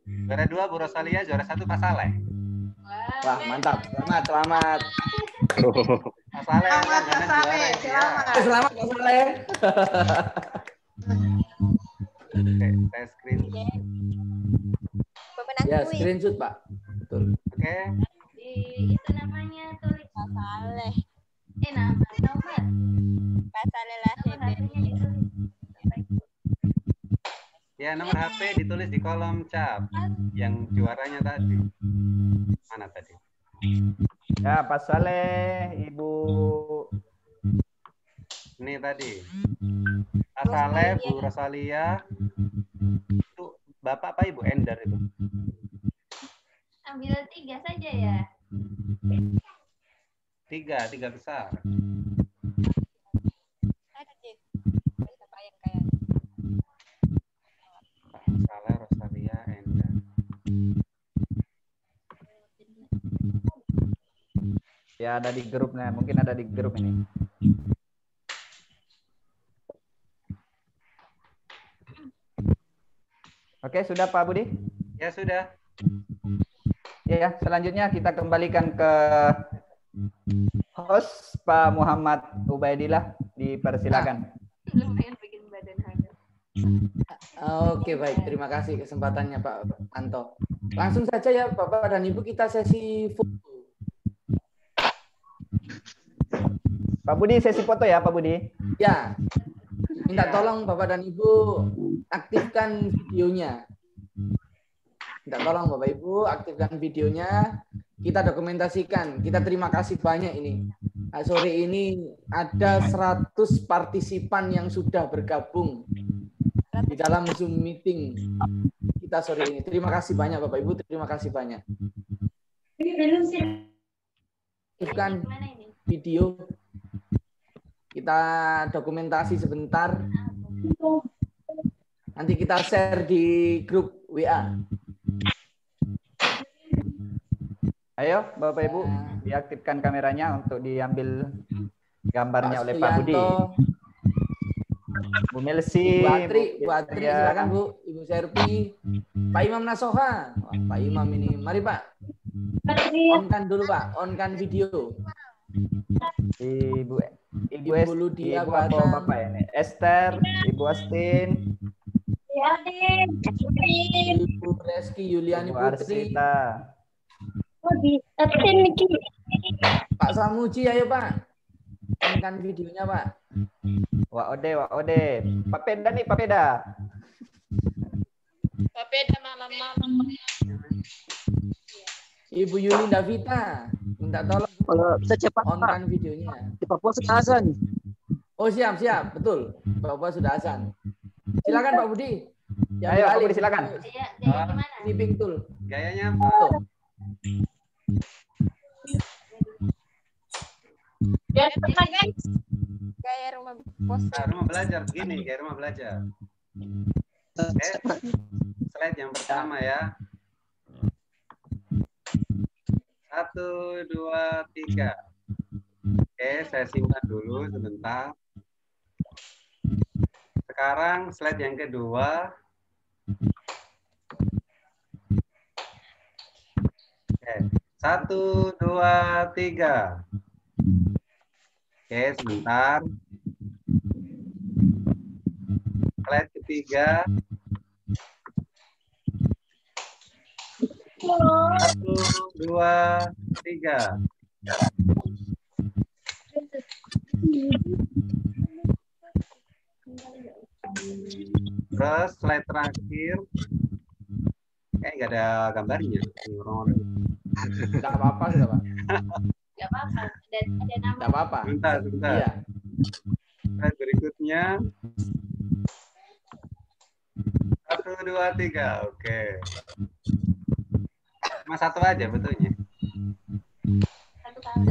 Juara 2 Bu Rosalia, juara 1 Pak Saleh. wah, mantap. Selamat. Pak Saleh Selamat Kak Saleh, selamat. Selamat Pak Saleh. Oke, saya screen. Pemenang Ya, kuis. screenshot Pak. Betul. Oke. Itu namanya tulis Kak Saleh. nomor. Kak Saleh lah ini. Ya, nomor HP ditulis di kolom chat. Yang juaranya tadi. Mana tadi? Ya, Pak Saleh, Ibu. Ini tadi. Pak Saleh, Bu Rosalia. Itu Bapak apa Ibu Endar itu? Ambil 3 saja ya. 3 besar. Ada Cik. Siapa yang kaya? Pak Saleh, Rosalia, Endar. Ya, ada di grupnya. Mungkin ada di grup ini. Oke, sudah Pak Budi? Ya, sudah. Ya, selanjutnya kita kembalikan ke host Pak Muhammad Ubaidillah. Dipersilakan. Lumayan bikin badan hangat. Oke, baik. Terima kasih kesempatannya Pak Anto. Langsung saja ya Bapak dan Ibu, kita sesi foto. Pak Budi, sesi foto ya Pak Budi. Ya, minta tolong Bapak dan Ibu aktifkan videonya. Minta tolong Bapak Ibu aktifkan videonya. Kita dokumentasikan. Kita terima kasih banyak ini. Nah, sore ini ada 100 partisipan yang sudah bergabung di dalam Zoom meeting kita sore ini. Terima kasih banyak Bapak Ibu, terima kasih banyak. Aktifkan video. Kita dokumentasi sebentar. Nanti kita share di grup WA. Ayo Bapak Ibu, diaktifkan kameranya untuk diambil gambarnya oleh Pak Budi. Bu Melsi, Bu Atri, silakan Bu, Ibu Serpi, Pak Imam Nasoha. Wah, Pak Imam ini, mari Pak. On-kan dulu Pak, on-kan video. Ibu Ludia, Ibu apa Bapak ini? Esther, Ibu Astin, Ibu Reski Yuliani Ibu Putri. Arsita. Pak Samuji, ayo Pak. On-kan videonya Pak. Wak Ode. Pak Peda nih, Pak Peda. Pak Peda malam-malam. Ibu Yulinda Vita, minta tolong kalau bisa cepat on-kan videonya. Di Papua sudah azan. Oh siap, betul. Papua sudah azan. Silakan Pak Budi. Ya, ayo Pak Budi silakan. Sleeping tool. Gayanya apa? Gaya rumah bos. Nah, rumah belajar begini, kayak rumah belajar. Oke. Slide yang pertama ya. 1, 2, 3. Oke, saya simpan dulu sebentar. Sekarang slide yang kedua. Oke, 1, 2, 3. Oke, sebentar. Slide ketiga. 1, 2, 3. Terus slide terakhir. Nggak ada gambarnya. Nggak apa-apa sudah Pak. Nggak apa-apa. Ada nama. Nggak apa-apa. Sebentar. Iya. Slide berikutnya. 1, 2, 3. Oke. Cuma satu aja betulnya. Satu kali.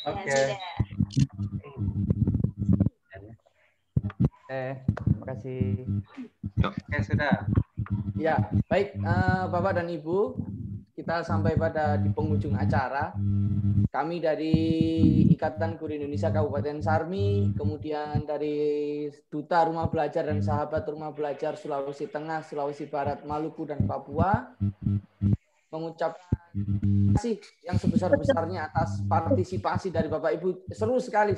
Oke. Terima kasih. Oke, sudah. Ya, baik Bapak dan Ibu, kita sampai pada di penghujung acara. Kami dari Ikatan Guru Indonesia Kabupaten Sarmi, kemudian dari Duta Rumah Belajar dan Sahabat Rumah Belajar Sulawesi Tengah, Sulawesi Barat, Maluku, dan Papua, mengucapkan terima kasih yang sebesar-besarnya atas partisipasi dari Bapak Ibu. Seru sekali.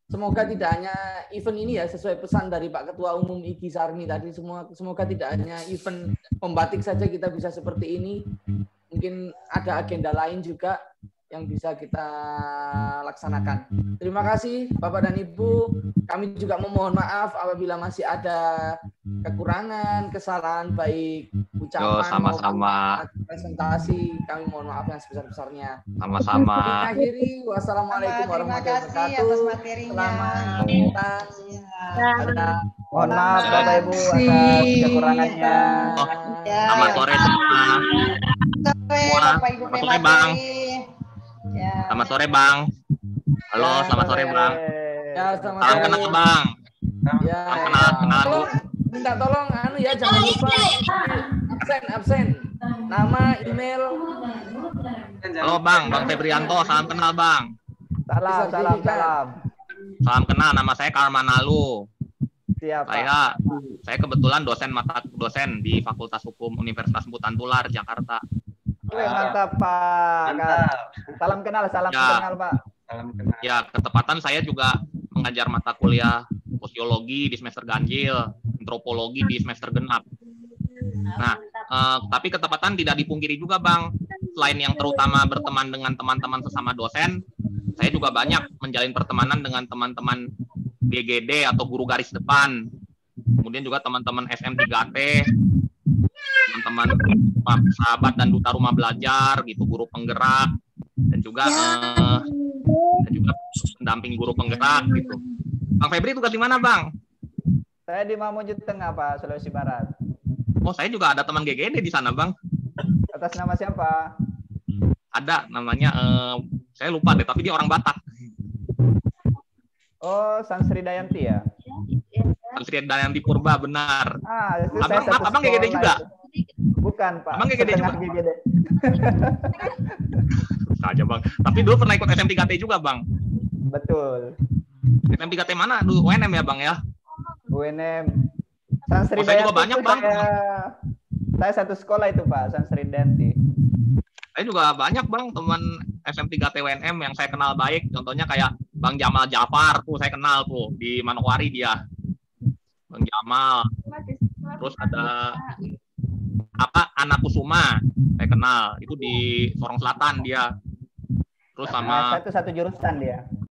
Semoga tidak hanya event ini ya, sesuai pesan dari Pak Ketua Umum IGI Sarmi tadi, semoga tidak hanya event pembatik saja kita bisa seperti ini. Mungkin ada agenda lain juga yang bisa kita laksanakan. Terima kasih Bapak dan Ibu. Kami juga memohon maaf apabila masih ada kekurangan, kesalahan baik ucapan sama-sama presentasi. Kami mohon maaf yang sebesar-besarnya. Sama-sama. Akhiri, wassalamualaikum warahmatullahi wabarakatuh. Selamat datang. Mohon maaf Bapak Ibu atas kekurangannya. Selamat sore semua. Selamat sore Bang. Selamat sore Bang. Halo, selamat sore Bang. Ya, selamat Salam sore. kenal Bang. Ya, Salam kenal Bu. minta tolong ya jangan lupa absen. Nama, email. Halo Bang Febrianto, salam kenal Bang. Salam kenal, nama saya Karmanalu. Siap. Saya kebetulan dosen di Fakultas Hukum Universitas Butan Tular Jakarta. Mantap Pak. Mantap. Salam kenal Ya. Pak. Salam kenal. Ya, ketepatan saya juga mengajar mata kuliah sosiologi di semester ganjil, antropologi di semester genap. Nah, tapi ketepatan tidak dipungkiri juga, Bang. Selain yang terutama berteman dengan teman-teman sesama dosen, saya juga banyak menjalin pertemanan dengan teman-teman GGD atau guru garis depan. Kemudian juga teman-teman SM3T, teman-teman sahabat dan duta rumah belajar, gitu, guru penggerak, dan juga pendamping guru penggerak, gitu. Bang Febri tugas di mana, Bang? Saya di Mamuju Tengah, Pak, Sulawesi Barat. Oh, saya juga ada teman GGD di sana, Bang. Atas nama siapa? Ada, namanya, saya lupa deh, tapi dia orang Batak. Oh, Sansri Dayanti ya? Sansri Dayanti Purba, benar. Ah, itu Abang GGD juga? Itu. Bukan, Pak. Abang GGD juga? GGD. Saja, Bang. Tapi dulu pernah ikut SM3T juga, Bang. Betul. SM3T mana? Dulu UNM ya, Bang, ya? UNM. Sansri saya juga Dayanti banyak, Bang. Saya satu sekolah itu, Pak, Sansri Dayanti. Saya juga banyak, Bang, teman SM3T UNM yang saya kenal baik. Contohnya kayak Bang Jamal Jafar, tuh saya kenal tuh di Manokwari dia. Bang Jamal. Terus ada Ana Kusuma, saya kenal. Itu di Sorong Selatan dia. Terus sama satu jurusan dia.